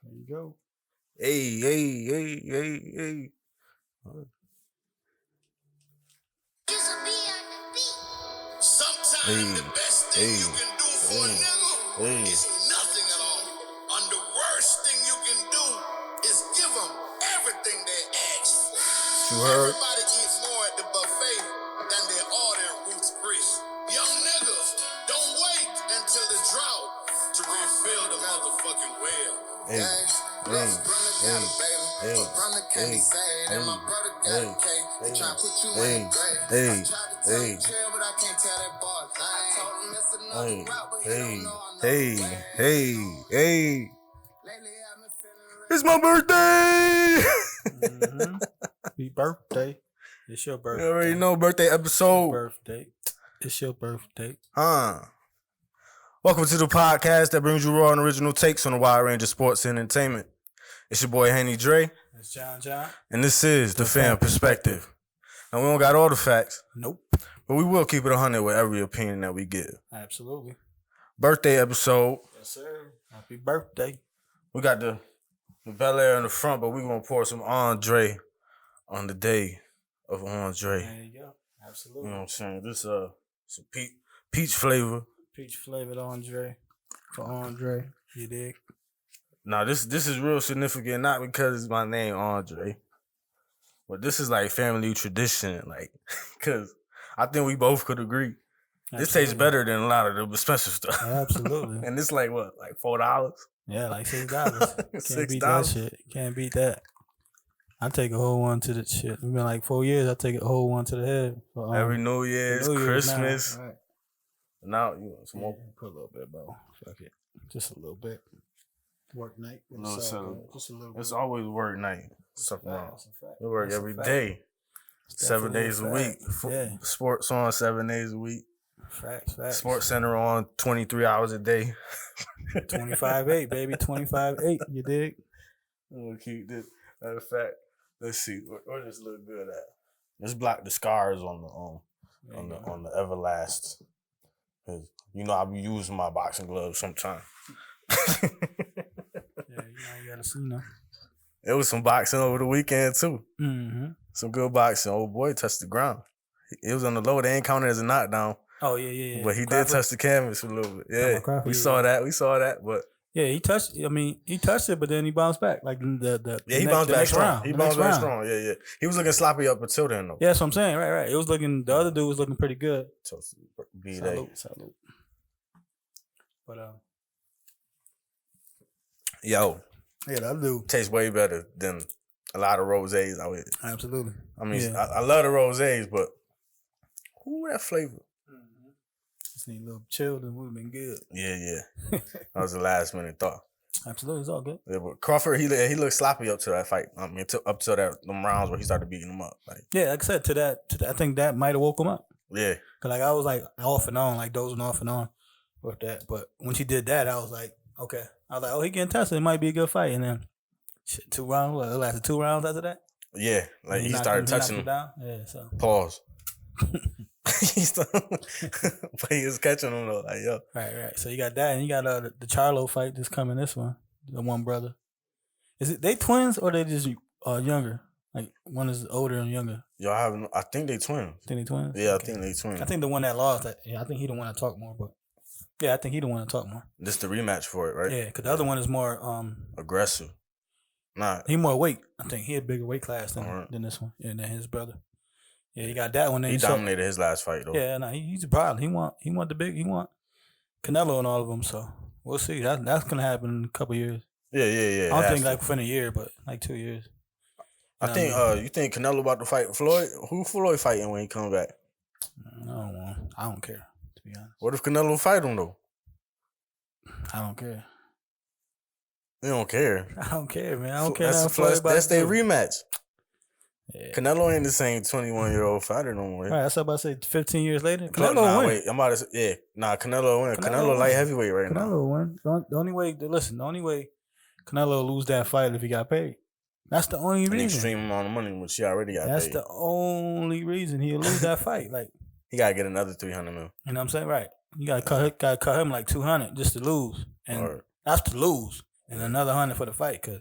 There you go. Hey. Sometimes the best thing you can do for a nigga is nothing at all. And the worst thing you can do is give them everything they ask for. You heard? Everybody eats more at the buffet than they order at Ruth's Chris. Young niggas, don't wait until the drought to refill the motherfucking well. Hey. It's my birthday! Happy birthday. It's your birthday. You already know, birthday episode. Birthday. It's your birthday. Welcome to the podcast that brings you raw and original takes on a wide range of sports and entertainment. It's your boy, Henny Dre. It's John. And this is the Pham Perspective. Now, we don't got all the facts. Nope. But we will keep it 100 with every opinion that we give. Absolutely. Birthday episode. Yes, sir. Happy birthday. We got the Bel Air in the front, but we're going to pour some Andre on the day of Andre. There you go. Absolutely. You know what I'm saying? This some peach flavor. Peach flavored Andre. For Andre. You dig? Now, this is real significant, not because it's my name, Andre, but this is like family tradition, like, because I think we both could agree. Absolutely. This tastes better than a lot of the expensive stuff. Absolutely. And it's like, what, like $4? Yeah, like $6. Can't beat $6? that shit. Can't beat that. I take a whole one to the shit. It's been like 4 years. I take a whole one to the head. For, Every New Year's, Christmas. Now. Right. Now, you want some more? Put a little bit, bro. Fuck it. Just a little bit. Work night. Just a little bit. It's always work night. Something wrong. We We work every day. 7 days a week. Yeah. Sports on 7 days a week. Facts. Sports Center on 23 hours a day. 25-8, baby. 25-8. You dig? We'll keep this. Matter of fact, let's see. Where does this look good at? Let's block the scars on the Everlast. Cause you know I be using my boxing gloves sometimes. Yeah, you gotta see now. It was some boxing over the weekend too. Mm-hmm. Some good boxing. Old boy touched the ground. It was on the low. They ain't counted as a knockdown. Oh yeah. But he did touch the canvas a little bit. Yeah, Crawford, we saw that. But yeah, he touched it, but then he bounced back. Like he bounced back strong. He bounced back strong. Yeah. He was looking sloppy up until then though. Yeah, that's what I'm saying. Right. It was looking. The other dude was looking pretty good. Salute. But yo, yeah, that dude tastes way better than a lot of rosés out here. Absolutely. I mean, yeah. I love the rosés, but who that flavor? Mm-hmm. Just need a little chilled and would have been good. Yeah. That was a last minute thought. Absolutely, it's all good. Yeah, but Crawford, he looked sloppy up to that fight. I mean, up to them rounds where he started beating him up. Like, yeah, like I said, to that, I think that might have woke him up. Yeah, cause like I was like off and on, like dozing off and on with that. But when she did that, I was like, okay. I was like, oh, he getting tested. It might be a good fight. And then 2 rounds. What? It lasted 2 rounds after that. Yeah, like he started touching him. Down. Yeah, so pause. But he was catching him though, like yo. Right. So you got that, and you got the Charlo fight that's coming. This one, the one brother. Is it they twins or they just younger? Like one is older and younger. Yo, I think they twins. Think they twins? Yeah, okay. I think they twins. I think the one that lost, I think he the one that talk more. But yeah, I think he the one that talk more. This the rematch for it, right? Yeah, because the other one is more aggressive. Nah, he more weight. I think he had bigger weight class than this one, and than his brother. Yeah, he got that one. He dominated his last fight though. Yeah, no, he's a problem. He want Canelo and all of them. So we'll see. That's gonna happen in a couple years. Yeah. I don't think like within a year, but like 2 years. I think you think Canelo about to fight Floyd? Who Floyd fighting when he comes back? I don't care, to be honest. What if Canelo fight him though? I don't care. You don't care. I don't care, man. I don't care. That's their rematch. Yeah. Canelo ain't the same 21-year-old fighter no more. Right, that's what I'm about to say. 15 years later, Canelo win. Wait, I'm about to say, Canelo win. Canelo light heavyweight right now. Canelo win. The only way Canelo lose that fight if he got paid. That's the only reason. An extreme amount of money, which he already got paid. That's the only reason he'll lose that fight. Like he gotta get another $300 million. You know what I'm saying? Right. You gotta cut him like $200 just to lose, and that's to lose. and another 100 for the fight. Cause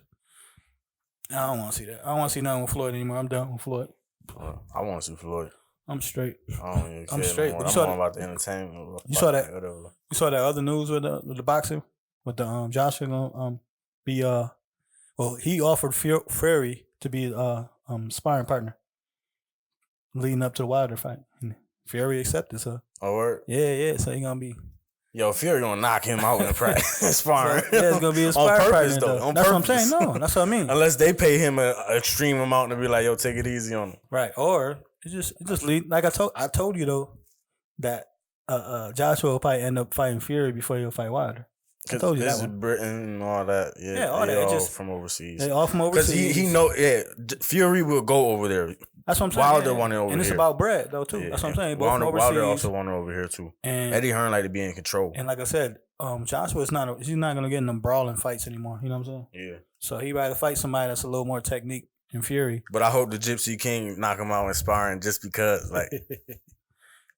I don't want to see that. I don't want to see nothing with Floyd anymore. I'm done with Floyd. I want to see Floyd. I'm straight. I don't even care I'm straight. no more. You I'm saw more about the entertainment. You saw that? Whatever. You saw that other news with the boxing with the Joshua gonna be well, he offered Fury to be sparring partner leading up to the Wilder fight. And Fury accepted, so Oh, word? yeah. So he gonna be. Yo, Fury gonna knock him out in practice sparring. So, yeah, it's gonna be a sparring on purpose, partner. though. On that's purpose. what I'm saying. No, that's what I mean. Unless they pay him an extreme amount to be like, yo, take it easy on him. Right, or it just lead like I told you though that Joshua will probably end up fighting Fury before he'll fight Wilder. I told you that one. Britain and all that. Yeah, all that. All just from overseas. They all from overseas. Because he know, Fury will go over there. That's what I'm saying. Wilder wanted over here. And it's about bread, though, too. Yeah. That's what I'm saying. Both from overseas. Wilder also wanted over here, too. And Eddie Hearn like to be in control. And like I said, Joshua he's not going to get in them brawling fights anymore. You know what I'm saying? Yeah. So he rather fight somebody that's a little more technique than Fury. But I hope the Gypsy King knock him out in sparring just because, like...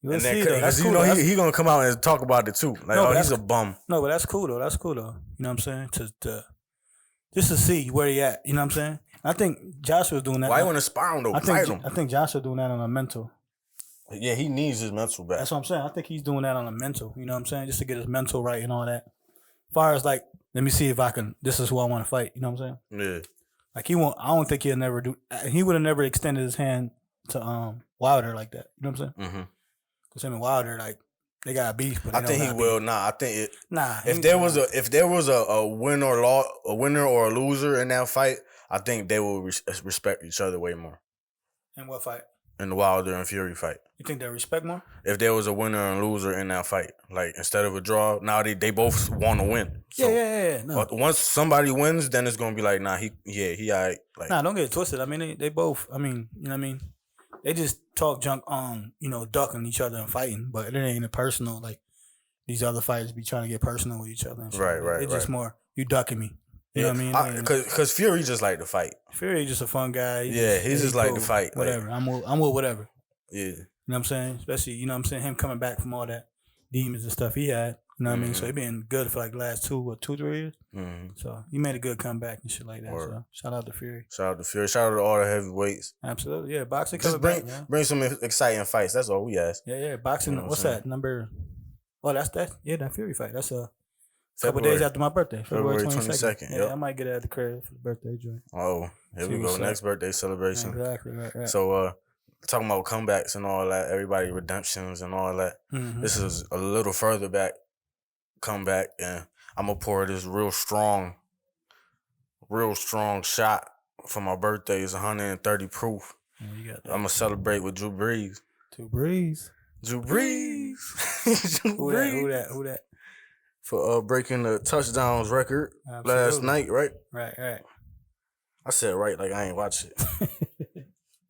We'll see, though. That's cool. You know, he gonna come out and talk about it too. Like, no, he's a bum. No, but that's cool though. That's cool though. You know what I'm saying? To just to see where he at. You know what I'm saying? I think Joshua's doing that. Why you want to spar him though? I think Joshua doing that on a mental. Yeah, he needs his mental back. That's what I'm saying. I think he's doing that on a mental. You know what I'm saying? Just to get his mental right and all that. As far as like, let me see if I can. This is who I want to fight. You know what I'm saying? Yeah. Like he won't. I don't think he'll never do. He would have never extended his hand to Wilder like that. You know what I'm saying? Mm-hmm. Because him and Wilder, like, they got beef. But I think he will. Nah, I think it. Nah. If there was a win or a winner or a loser in that fight, I think they will respect each other way more. In what fight? In the Wilder and Fury fight. You think they respect more? If there was a winner and loser in that fight, like instead of a draw, now they both want to win. So, yeah. No. Once somebody wins, then it's gonna be like, nah, he alright. Like, nah, don't get it twisted. I mean, they both. I mean, you know what I mean. They just talk junk on, ducking each other and fighting, but it ain't a personal, like, these other fighters be trying to get personal with each other and shit. Right. It's just more, you ducking me. You know what I mean? Because Fury just like to fight. Fury just a fun guy. He's just like to fight. Whatever. Like, I'm with whatever. Yeah. You know what I'm saying? Especially, you know what I'm saying, him coming back from all that demons and stuff he had. You know what I mean? So he been good for like the last 2, 3 years. Mm-hmm. So he made a good comeback and shit like that. So shout out to Fury. Shout out to all the heavyweights. Absolutely. Yeah, boxing just bring some exciting fights. That's all we ask. Yeah. Boxing. You know what's that number? Oh, that's that. Yeah, that Fury fight. That's a couple days after my birthday. February 22nd. Yeah, I might get at the crib for the birthday joint. Oh, here we go. Next birthday celebration. Exactly. Right. So, talking about comebacks and all that, everybody redemptions and all that. Mm-hmm. This is a little further back. Comeback, and I'm gonna pour this real strong shot for my birthday. It's 130 proof. I'm gonna celebrate with Drew Brees. Drew Brees. Who that? For breaking the touchdowns record last night, right? Right. I said right like I ain't watch it.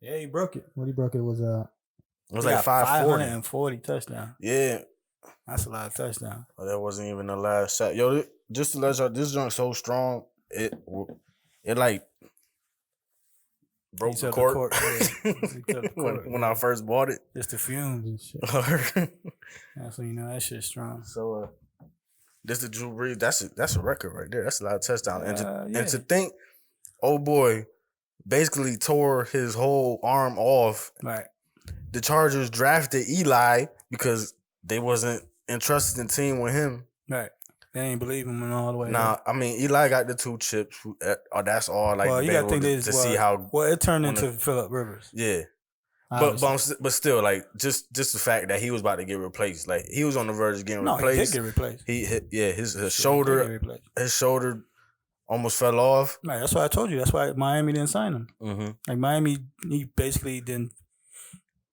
Yeah, he broke it. What he broke it was it was like 540 touchdowns. Yeah. That's a lot of touchdowns. Oh, that wasn't even the last shot. Yo, just to let y'all, this junk so strong, it like broke the court. When I first bought it. Just the fumes and shit. Yeah, so you know that shit's strong. So this the Drew Brees. That's a record right there. That's a lot of touchdowns. And to think, oh boy, basically tore his whole arm off. Right. The Chargers drafted Eli because they wasn't entrusted in the team with him. Right. They ain't believe him in all the way. Nah, I mean, Eli got the 2 chips. That's all. Like, well, you got to think this see how. Well, it turned into Phillip Rivers. Yeah. But still, like, just the fact that he was about to get replaced. Like, he was on the verge of getting replaced. He did get replaced. His shoulder almost fell off. Right, that's why I told you. That's why Miami didn't sign him. Mm-hmm. Like, Miami, he basically didn't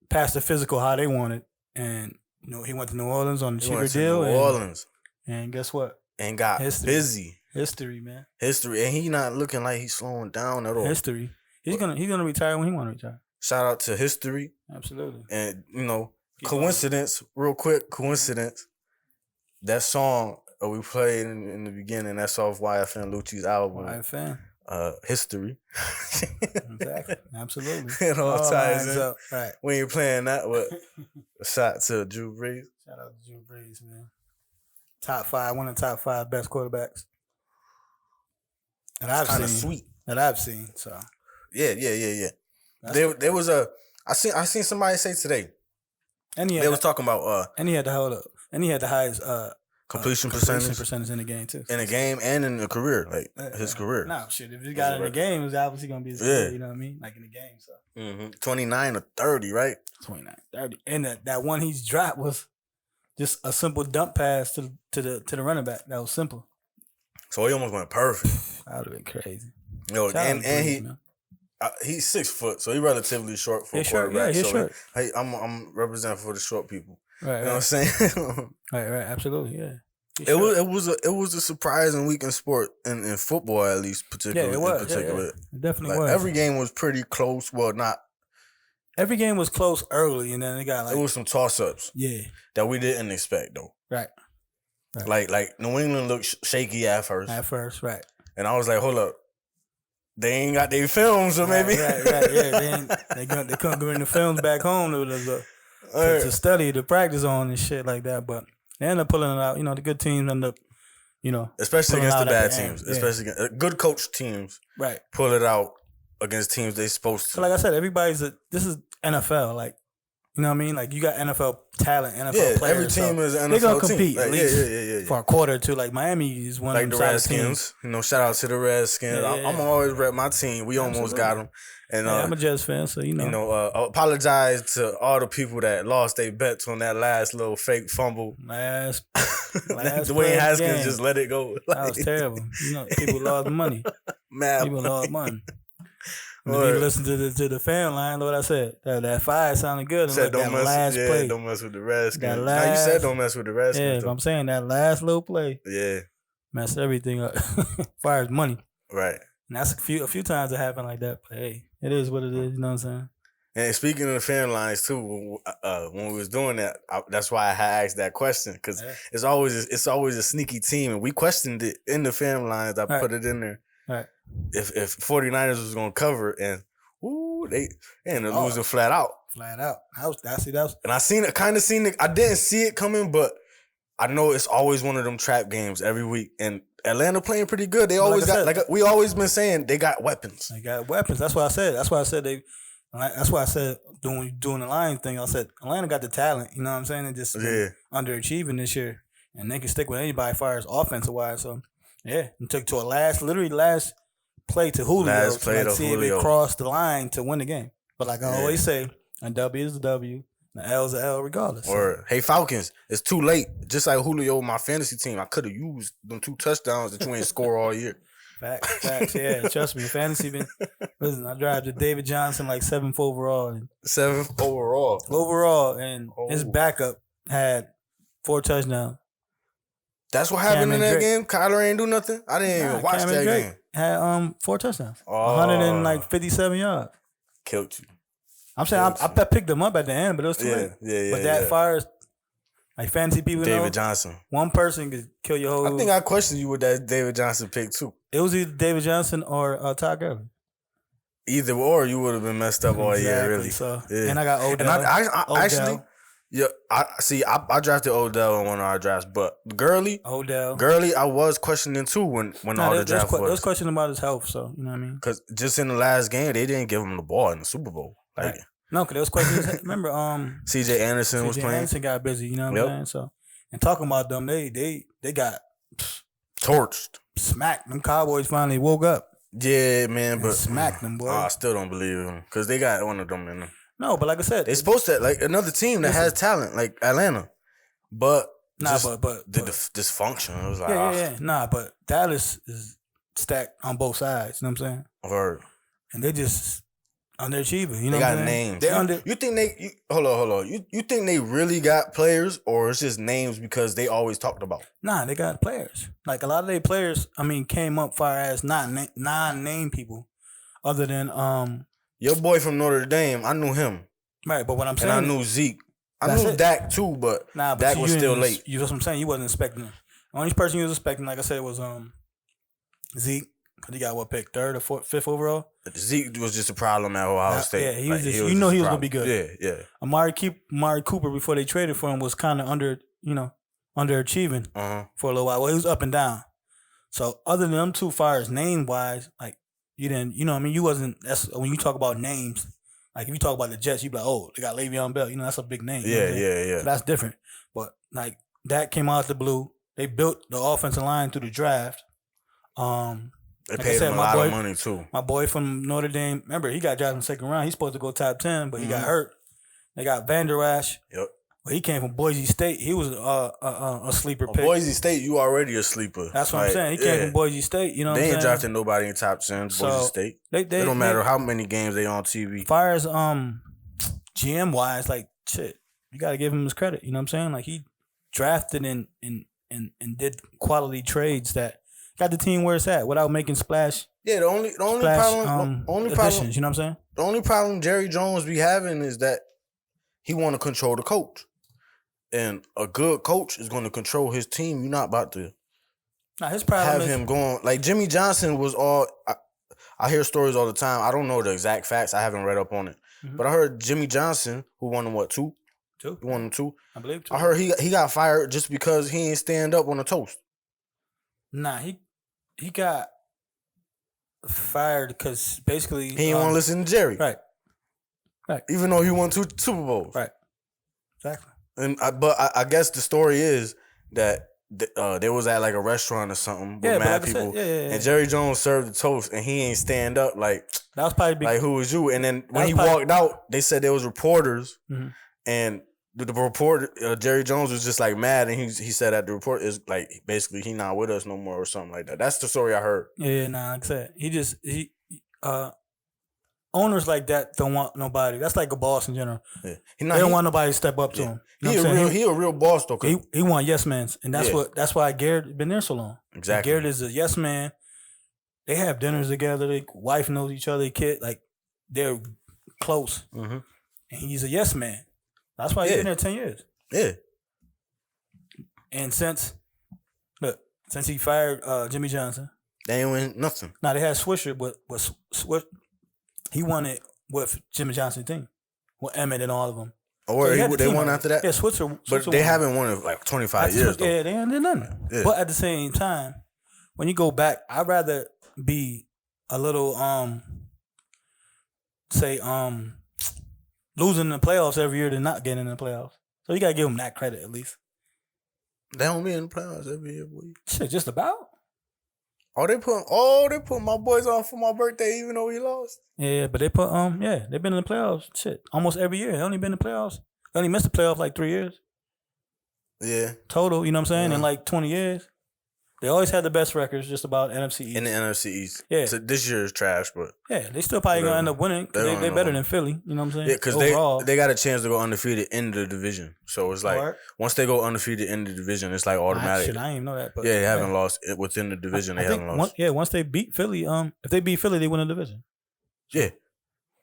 pass the physical how they wanted. And, he went to New Orleans on the cheaper deal. New Orleans. And guess what? And got busy. History, man. History. And he not looking like he's slowing down at all. History. He's gonna retire when he want to retire. Shout out to history. Absolutely. And, coincidence, real quick, that song we played in the beginning, that's off YFN Lucci's album. YFN. History. Exactly. Absolutely. It all ties in. Up. Right. When you're playing that, a shot to Drew Brees. Shout out to Drew Brees, man. One of the top 5 best quarterbacks. that I've kind seen. of sweet. That I've seen. So Yeah. There was a I seen somebody say today. and he They was talking about and he had the highest completion percentage percentage in the game too. in the game and in the career, like his career. No shit. If he got in the game, it was obviously gonna be his career. You know what I mean? Like in the game. So 29 or 30, right? 29, 30, and that one he's dropped was just a simple dump pass to the running back. That was simple. So he almost went perfect. That would have been crazy. Yo, Shout out and to Breeze, he. man. He's 6 foot, so he's relatively short for a He's short, quarterback. yeah, he's so short. Hey, I'm representing for the short people. Right, You know what I'm saying? right, absolutely, yeah. He's It short. was a surprising week in sport in football, at least particularly. Yeah, it was. In particular. Yeah. It definitely Like, was. every game was pretty close. Well, not. Every game was close early, and then they got like It was some toss ups. Yeah. That we didn't expect though. Right. Like New England looked shaky at first. At first, right. And I was like, hold up. They ain't got their films, so maybe. Right. Yeah, they couldn't go in the films back home to study, to practice on and shit like that. But they ended up pulling it out. You know, the good teams end up, especially against the bad teams. Yeah. Especially against good coach teams. Right. Pull it out against teams they supposed to. So like I said, this is NFL. Like, you know what I mean? Like you got NFL talent, NFL players. Every team is an NFL they're gonna team. compete at least Yeah. for a quarter or two. Like Miami is one Like of the them Redskins. teams. Shout out to the Redskins. Yeah. I'm always rep my team. We almost Absolutely. got them. And I'm a Jets fan, so apologize to all the people that lost their bets on that last little fake fumble. last Dwayne Haskins just let it go. That was terrible. People lost money. Mad. People lost money. If you listen to the fan line, what I said, that fire sounded good. Said don't mess with the Redskins. Now you said don't mess with the Redskins. Yeah, but I'm saying that last little play, messed everything up. Fire's money, right? And that's a few times it happened like that. But hey, it is what it is. You know what I'm saying? And speaking of the fan lines too, when we was doing that, that's why I had asked that question because it's always a sneaky team, and we questioned it in the fan lines. I put it in there. Right. If 49ers was gonna cover and they ended up losing flat out. Flat out. That was. And I seen it. I didn't see it coming, but I know it's always one of them trap games every week. And Atlanta playing pretty good. They always we always been saying they got weapons. They got weapons. That's what I said. That's why I said doing the Lions thing. I said Atlanta got the talent. You know what I'm saying? They just underachieving this year, and they can stick with anybody as far as offensive wise. So yeah, and took to a last play to Julio to see if it crossed the line to win the game. But like I always say, a W is a W, and an L is a L regardless. Or hey Falcons, it's too late. Just like Julio, my fantasy team, I could have used them 2 touchdowns that you ain't score all year. Facts. Yeah, trust me, fantasy been. Listen, I drafted David Johnson like 7th overall. 7th overall, and his backup had 4 touchdowns. That's what happened in that game. Kyler ain't do nothing. I didn't even watch that game. Had 4 touchdowns, 157 yards. Killed you. I'm saying I picked him up at the end, but it was too late. Yeah. But that fires, like fantasy people David Johnson. One person could kill your whole. I think I questioned you with that David Johnson pick too. It was either David Johnson or Todd Gurley. Either or, you would have been messed up all year, really. So, and I got Odell. And I actually. Yeah, I drafted Odell in one of our drafts, but Gurley, I was questioning too when all the draft was. There was questioning about his health, so you know what I mean. Because just in the last game, they didn't give him the ball in the Super Bowl. Like, no, because there was questions. Remember, C.J. Anderson was playing. Anderson got busy, you know what I'm saying. So, and talking about them, they got torched, smacked. Them Cowboys finally woke up. Yeah, man, but smacked them, boy. I still don't believe them because they got one of them in them. No, but like I said, they're supposed to like another team that has talent, like Atlanta, but the dysfunction. It was like but Dallas is stacked on both sides. You know what I'm saying? Word. And they just underachieving. You know, they got names. You think hold on? You think they really got players, or it's just names because they always talked about? Nah, they got players. Like a lot of their players, came up far as non-name people, other than your boy from Notre Dame, I knew him. Right, but what I'm saying, and I knew Zeke. I knew Dak too, but Dak was still late. You know what I'm saying? You wasn't expecting him. The only person you was expecting, like I said, was Zeke. Cause he got what pick, 3rd or 5th overall. Zeke was just a problem at Ohio State. Yeah, he was just. He was gonna be good. Yeah. Amari Cooper before they traded for him was kind of underachieving for a little while. Well, he was up and down. So other than them two fires, name wise, like you didn't, you know what I mean? You wasn't. That's when you talk about names. Like if you talk about the Jets, you be like, oh, they got Le'Veon Bell. You know, that's a big name. You know what I'm saying? Yeah. So that's different. But like that came out the blue. They built the offensive line through the draft. They Like I paid said, him a my lot boy- of money too. My boy from Notre Dame, remember he got drafted in the second round. He's supposed to go top 10, but he got hurt. They got Van Der Esch. Yep. Well, he came from Boise State. He was a sleeper pick. Boise State, you already a sleeper. That's what I'm saying. He came from Boise State. You know what I'm They saying? ain't drafting nobody in top 10. So, Boise State. They It don't matter how many games they on TV. far as GM wise, like shit, you got to give him his credit. You know what I'm saying? Like he drafted and did quality trades that got the team where it's at without making splash Yeah, the only additions. You know what I'm saying? The only problem Jerry Jones be having is that he want to control the coach. And a good coach is going to control his team. You're not about to Nah, his problem have is him going. Like Jimmy Johnson was all. I hear stories all the time. I don't know the exact facts. I haven't read up on it. Mhm. But I heard Jimmy Johnson, who won them, what, two? two. He won them two. I believe two. I heard he got fired just because he ain't stand up on a toast. Nah, he got fired because basically He didn't want to listen to Jerry. Right. Even though he won 2 Super Bowls. Right. Exactly. And I guess the story is that they was at like a restaurant or something with Yeah, but mad like I said, people, yeah. and Jerry Jones served the toast, and he ain't stand up like That was probably like who was you? And then when was he probably- walked out, they said there was reporters, Mhm. and the reporter Jerry Jones was just like mad, and he said that the report is like basically he not with us no more or something like that. That's the story I heard. Yeah, nah, like I said, he owners like that don't want nobody. That's like a boss in general. Yeah. They don't want nobody to step up to him. You know He what I'm saying? he a real boss though. 'Cause He want yes mans, and that's Yeah. that's why Garrett been there so long. Exactly. Garrett is a yes man. They have dinners together. Their wife knows each other. Their kid, like they're close, Mhm. and he's a yes man. That's why he's Yeah. been there 10 years. Yeah. And since he fired Jimmy Johnson, They ain't win nothing. now they had Swisher, but he won it with Jimmy Johnson's team, with Emmett and all of them. Or he had the they team won already. after that. Yeah, Switzer But they won. haven't won in like 25 years though. Yeah, they ain't did nothing. Yeah. But at the same time, when you go back, I'd rather be a little losing in the playoffs every year than not getting in the playoffs. So you gotta give them that credit at least. They don't be in the playoffs every year, boy. Shit, just about. They put my boys on for my birthday even though we lost. Yeah, but they put they've been in the playoffs. Shit, almost every year. They only been in the playoffs. They only missed the playoffs like 3 years Yeah. total. You know what I'm saying? Yeah. In like 20 years, they always had the best records. Just about NFC East. In the NFC East. Yeah. So this year is trash, but Yeah, they still probably gonna end up winning because They they don't better know. than Philly. You know what I'm saying? yeah, because Overall. they got a chance to go undefeated in the division. So it's like Alright. once they go undefeated in the division, it's like automatic. Shit, I didn't even know that. But Yeah, they haven't lost it within the division. I They think haven't lost. once they beat Philly, if they beat Philly, they win the division. Yeah.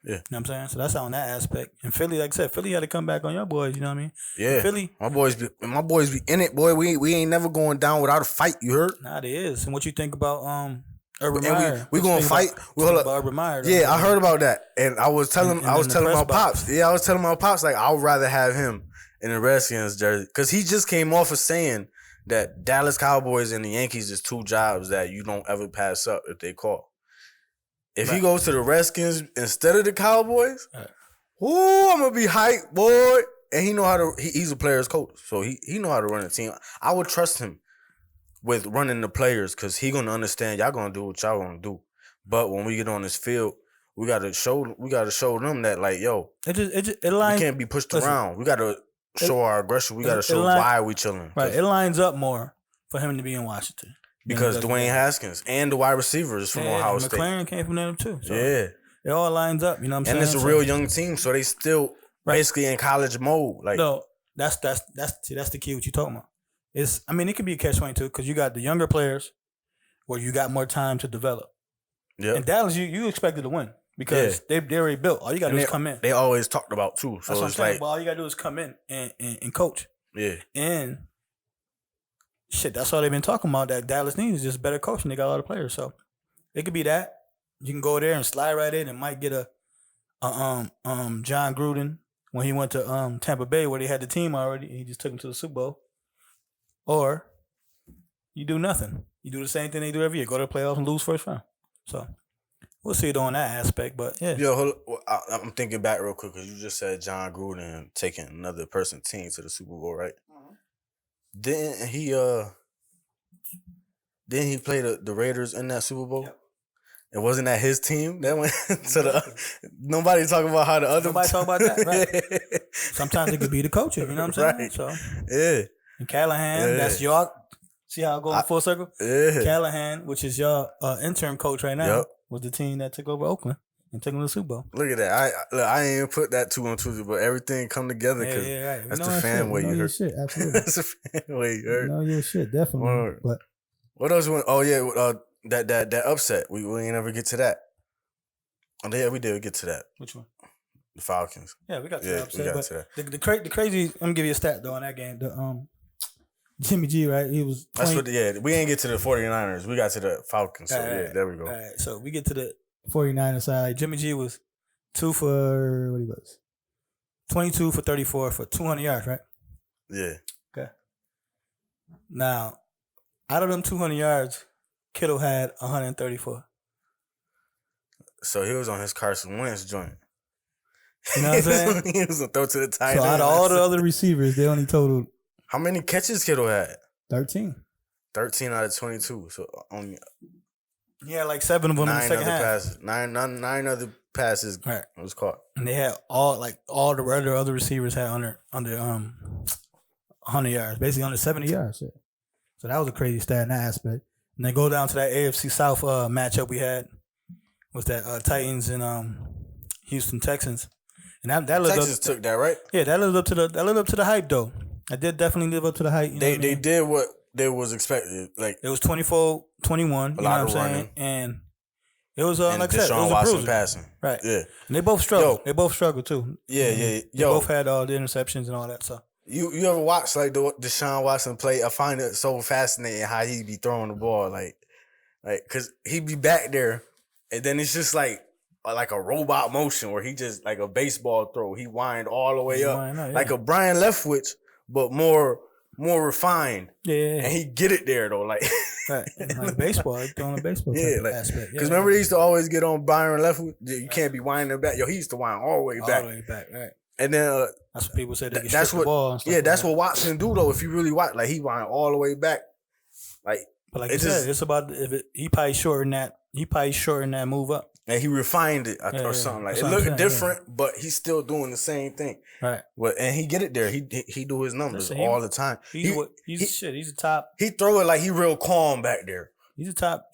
You know what I'm saying? So that's on that aspect. And Philly, like I said, Philly had to come back on your boys. You know what I mean? Yeah. Philly, My boys be in it, boy. We ain't never going down without a fight. You heard? nah, they is. And what you think about Urban And Meyer? we What you gonna think fight. About, Hold up. about Urban Meyer? Yeah, I heard about that, and I was telling And I was in the telling my press box. pops. Yeah, I was telling my pops like I would rather have him in the Redskins jersey because he just came off of saying that Dallas Cowboys and the Yankees is two jobs that you don't ever pass up if they call. If he Right. goes to the Redskins instead of the Cowboys, Right. ooh, I'm gonna be hyped, boy. And he know how to. He's a player's coach, so he know how to run a team. I would trust him with running the players because he gonna understand y'all gonna do what y'all gonna do. But when we get on this field, we gotta show them that like, yo, it we lines can't be pushed listen, around. We gotta show our aggression. We gotta show line- why we chilling. right. It lines up more for him to be in Washington Because than it does Dwayne for- Haskins and the wide receivers from Yeah, Ohio and State. McLaren came from them too. So Yeah, it all lines up. You know what I'm and saying? it's a real young team, so they still Right. basically in college mode. Like, No, that's the key. What you talking about? It could be a catch-22 because you got the younger players where you got more time to develop. yeah, In Dallas, you expected to win because they already built. All you got to do is come in. they always talked about too. That's So what I'm it's saying. like, But all you got to do is come in and coach. yeah, And shit, that's all they've been talking about. That Dallas needs is just better coaching. They got a lot of players, so it could be that. You can go there and slide right in and might get a John Gruden when he went to Tampa Bay where they had the team already. He just took him to the Super Bowl. Or you do nothing. You do the same thing they do every year. Go to the playoffs and lose first round. So we'll see it on that aspect. But yeah. Yo, I'm thinking back real quick because you just said John Gruden taking another person's team to the Super Bowl, right? Didn't he play the Raiders in that Super Bowl? Yep. And wasn't that his team that went to the? Nobody talking about how the other. Nobody talk about that. Right. Sometimes it could be the coach. You know what I'm saying? Right. So yeah. And Callahan, that's your. See how I go full circle? Yeah. Callahan, which is your interim coach right now, Yep. was the team that took over Oakland and took them to the Super Bowl. Look at that. I ain't even put that 2 on 2, but everything come together because Right. that's the fan way you heard. Shit, absolutely. That's the fan way you heard. No, your shit, definitely. Word. But What else went? Oh yeah, that upset. We ain't never get to that. Oh yeah, we did get to that. which one? The Falcons. Yeah, we got to Yeah, that we upset. got But to that. the crazy. I'm gonna give you a stat though on that game. The Jimmy G, right? He was 20, That's what. We ain't get to the 49ers. We got to the Falcons. So yeah, there we go. All right, so we get to the 49ers side. Jimmy G was 22 for 34 for 200 yards, right? Yeah. Okay. Now, out of them 200 yards, Kittle had 134. So he was on his Carson Wentz joint. You know what I'm saying? He was gonna throw to the tight So end. out of all the other receivers, they only totaled How many catches Kittle had? 13. 13 out of 22. So only Yeah, like 7 of them in the 9 second other half. passes. Nine other passes Right. was caught. And they had all the other receivers had under 100 yards, basically under 70 yards. Shit. So that was a crazy stat in that aspect. And then go down to that AFC South matchup we had was that Titans and Houston Texans. And that lived Texas took that, right? Yeah, that lived up to the hype though. I did definitely live up to the hype. You know what I They mean? did what they was expected. Like It was 24-21. You know what I'm saying? running. And it was and like I said, it Deshaun was a Watson bruiser. passing. Right. Yeah. And they both struggled. Yo. They both struggled too. Yeah, Mhm. yeah. They Yo, both had all the interceptions and all that stuff. you ever watch like the Deshaun Watson play? I find it so fascinating how he be throwing the ball, like cause he be back there, and then it's just like a robot motion where he just like a baseball throw. He wind all the way up, like a Brian Leftwich, but more refined. Yeah. And he get it there though, like. Right. Like baseball, he's throwing a baseball type of aspect. Because remember they used to always get on Byron Leftwich. You can't be winding back. Yo, he used to wind all the way back. All the way back, right. And then That's what people say. They can that's strip the ball and stuff. yeah, like that's that. what Watson do though. If you really watch, like he wind all the way back, like. But like It you said, just- it's about he probably shortened that move up. And he refined it Yeah, or something like that's it. what I'm Looked saying, different, but he's still doing the same thing. Right. But and he get it there. He do his numbers Listen, all the time. He's he- He's a top. He throw it like he real calm back there. He's a top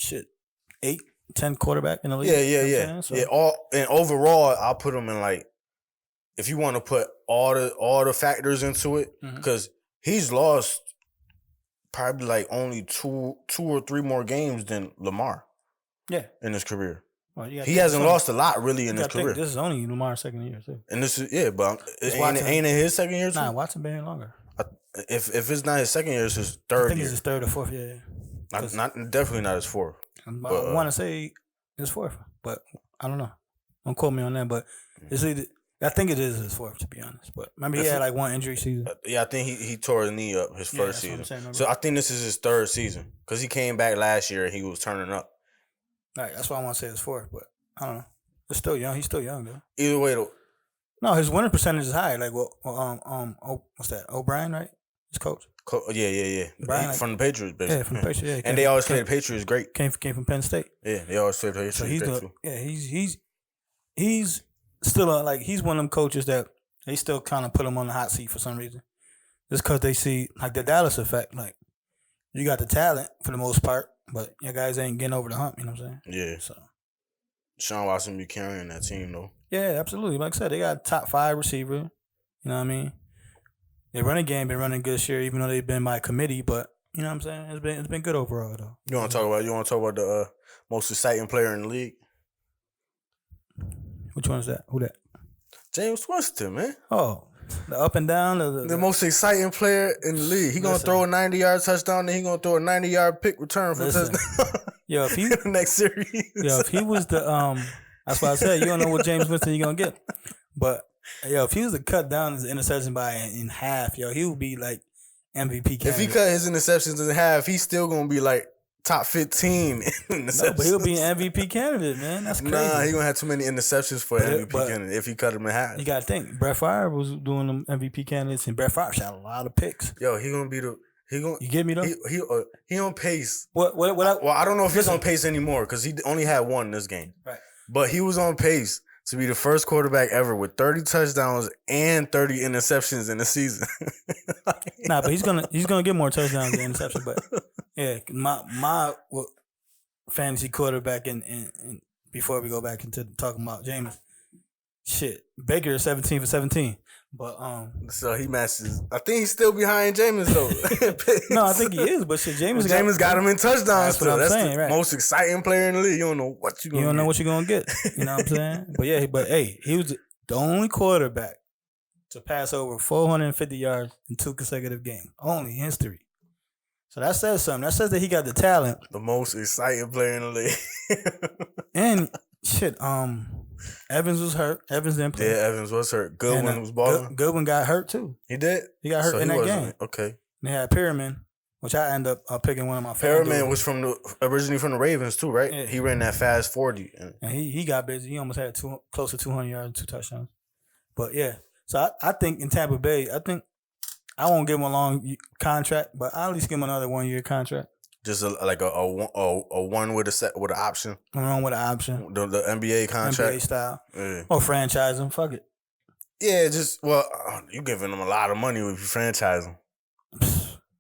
8, 10 quarterback in the league. Yeah, You know what I'm yeah. saying? So, All and overall, I'll put him in like if you want to put all the factors into it, Mhm. because he's lost probably like only two or three more games than Lamar Yeah. in his career. Well, you gotta He think hasn't something. lost a lot really in You his gotta think career. this is only Lamar's second year too. And this is but It's ain't Watson. it his second year too? Nah, Watson been here longer. If it's not his second year, it's his I third think year. it's his third or fourth year. Not definitely not his fourth. I But, want to say his fourth, but I don't know. Don't quote me on that, but it's either, I think it is his fourth, to be honest. But remember, he had like one injury season. Yeah, I think he tore his knee up his first that's what I'm season. saying, remember? So I think this is his third season because he came back last year and he was turning up. Right, that's why I want to say his fourth, but I don't know. It's still young. He's still young though. Either way, though, No, his winning percentage is high. Like what's that? O'Brien, right? His coach. yeah. Brian, From the Patriots, basically. Yeah, from the Patriots. Yeah, And they always play the Patriots great. Came from Penn State. Yeah, they always play the Patriots So he's great too. he's still like he's one of them coaches that they still kind of put him on the hot seat for some reason. Just because they see like the Dallas effect, like you got the talent for the most part, but your guys ain't getting over the hump. You know what I'm saying? Yeah. So Sean Watson be carrying that team though. yeah, absolutely. Like I said, they got a top 5 receiver. You know what I mean? Their running game been running good this year, even though they've been by committee. But you know what I'm saying? It's been good overall though. You want to talk about the most exciting player in the league? Which one is that? Who that? James Winston, man. Oh, the up and down. The most exciting player in the league. He gonna throw a 90-yard touchdown, then he gonna throw a 90-yard pick return for a touchdown. Yo, if he in the next series. if he was the that's why I said you don't know what James Winston you're gonna get. But yo, if he was to cut down his interception by in half, yo, he would be like MVP candidate. If he cut his interceptions in half, he's still gonna be like top 15 interceptions. No, but he'll be an MVP candidate, man. That's crazy. Nah, he gonna have too many interceptions for an MVP but candidate if he cut him in half. You gotta think. Brett Favre was doing them MVP candidates, and Brett Favre shot a lot of picks. Yo, he gonna be the. He gonna. You get me though? He on pace. I don't know if he's on pace anymore because he only had one in this game. Right. But he was on pace to be the first quarterback ever with 30 touchdowns and 30 interceptions in the season. Nah, but he's gonna get more touchdowns than interceptions. But yeah, my fantasy quarterback and before we go back into talking about Jameis, shit, Baker is 17 for 17. But so he matches. I think he's still behind Jameis though. No, I think he is. But shit, Jameis got him in touchdowns. That's what I'm saying, the right. most exciting player in the league. You don't know what you. You don't know what you're gonna get. You know what I'm saying? But yeah, he was the only quarterback to pass over 450 yards in 2 consecutive games, only in history. So that says something. That says that he got the talent. The most exciting player in the league. And shit, Evans was hurt. Evans didn't play. Yeah, Evans was hurt. Goodwin was balling. Goodwin got hurt too. He did? He got hurt in that game. Okay. They had Perriman, which I end up picking one of my favorites. Perriman was originally from the Ravens too, right? Yeah. He ran that fast 40. And he got busy. He almost had close to 200 yards and 2 touchdowns. But yeah, so I think in Tampa Bay, I won't give him a long contract, but I'll at least give him another 1-year contract. Just like a one with an option. One with an option. The NBA contract. NBA style. Yeah. Or franchise him. Fuck it. Yeah, you giving him a lot of money if you franchise him.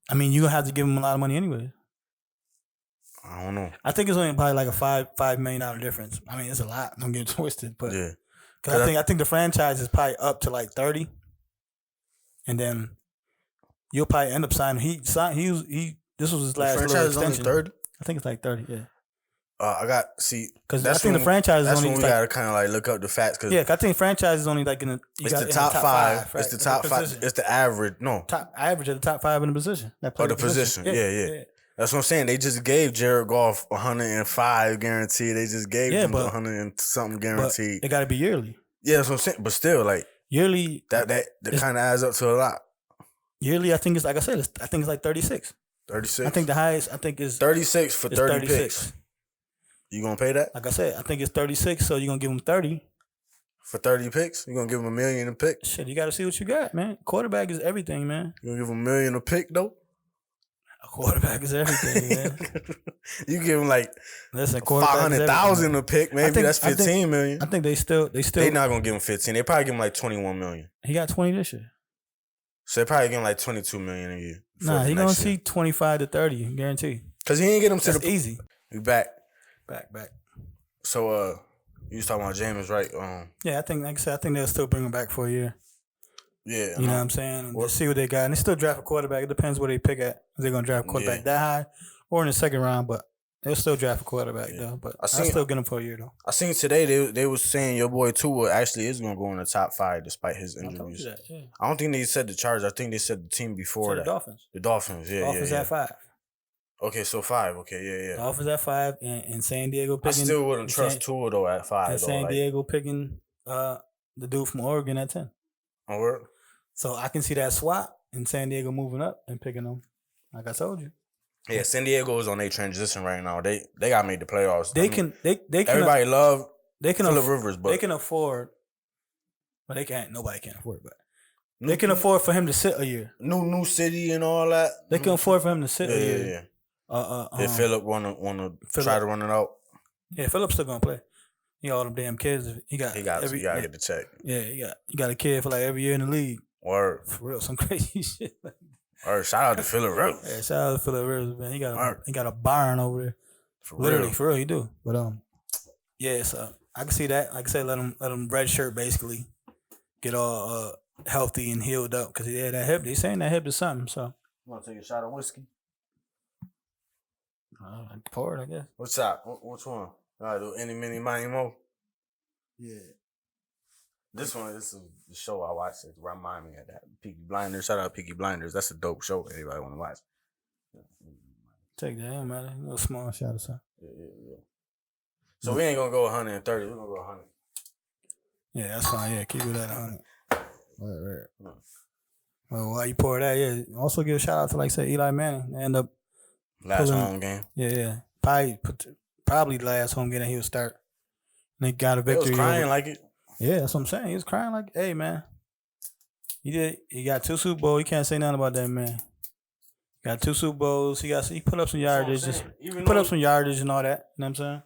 I mean, you're going to have to give him a lot of money anyway. I don't know. I think it's only probably like a $5 million difference. I mean, it's a lot. Don't get twisted. But yeah. Because I think the franchise is probably up to like 30. And then you'll probably end up signing. This was his last little extension. 30? I think it's like 30, yeah. Because I think the franchise is only. That's when we gotta kind of like look up the facts. Cause I think franchise is only like it's the top 5. Right? It's the top 5. It's the average. No, top average of the top 5 in the position. The position. Yeah. That's what I'm saying. They just gave Jared Goff 105 guaranteed. They just gave him 100 and something guaranteed. It got to be yearly. Yeah, that's what I'm saying. But still, like yearly, that kind of adds up to a lot. Yearly, I think it's like I said. I think it's like 36. 36. I think the highest. I think is 36 for 30 36. picks. You gonna pay that? Like I said, I think it's 36. So you gonna give him 30 for 30 picks? You gonna give him $1 million a pick? Shit, you got to see what you got, man. Quarterback is everything, man. You gonna give him $1 million a pick though? A quarterback is everything, man. You give him like 500,000 a pick, maybe that's 15 million. I think they still. They not gonna give him 15. They probably give him like 21 million. He got 20 this year. So they probably give him like 22 million a year. Nah, he gonna see 25 to 30, guarantee. Cause he ain't get him to That's easy. We back. Back. So you was talking about Jameis, right? Yeah, I think like I said, I think they'll still bring him back for a year. Yeah, you know what I'm saying? And just see what they got. And they still draft a quarterback. It depends where they pick at. If they're gonna draft a quarterback that high or in the second round, but they'll still draft a quarterback though. But I'll still get him for a year though. I seen today they was saying your boy Tua actually is gonna go in the top 5 despite his injuries. I don't think they said the Chargers. I think they said the team before that. The Dolphins. The Dolphins, yeah. Dolphins at 5. Okay, so 5. Okay, yeah. Dolphins at 5 and San Diego picking. I still wouldn't trust Tua though at 5. And San Diego picking the dude from Oregon at 10. On word? So I can see that swap and San Diego moving up and picking them. Like I told you. Yeah, San Diego is on their transition right now. They got made the playoffs. They can everybody love Phillip Rivers, but they can afford. But they can't. Nobody can afford it. But they can afford for him to sit a year. New city and all that. They can afford for him to sit a year. Yeah. If Phillip wanna try to run it out. Yeah, Phillip's still gonna play. He got all them damn kids. He got you gotta get the check. Yeah, you got a kid for like every year in the league. Word. For real, some crazy shit. Or shout out to Phillip Rivers. Yeah, shout out to Phillip Rivers, man. He got a barn over there. For real, he do. But yeah, so I can see that. Like I said, let him redshirt basically, get all healthy and healed up because that hip. They saying that hip is something. So you want to take a shot of whiskey? Pour it, I guess. What's up? Which one? Gotta do any, mini, money, mo. Yeah. This is the show I watched. It remind me of that. Peaky Blinders. Shout out Peaky Blinders. That's a dope show. Anybody want to watch? Take that, don't matter. A little small shot or something. Yeah. So we ain't gonna go 130. We're gonna go 100. Yeah, that's fine. Yeah, keep it at 100. Right. Well, while you pour that, also give a shout out to like say Eli Manning. They end up Last home game. Yeah. Probably the last home game that he'll start. And they got a They was victory. crying like it. Yeah, that's what I'm saying. He was crying like, hey, man. He got 2 Super Bowls. You can't say nothing about that, man. Got 2 Super Bowls. He put up some yardage. Put up some yardage and all that. You know what I'm saying?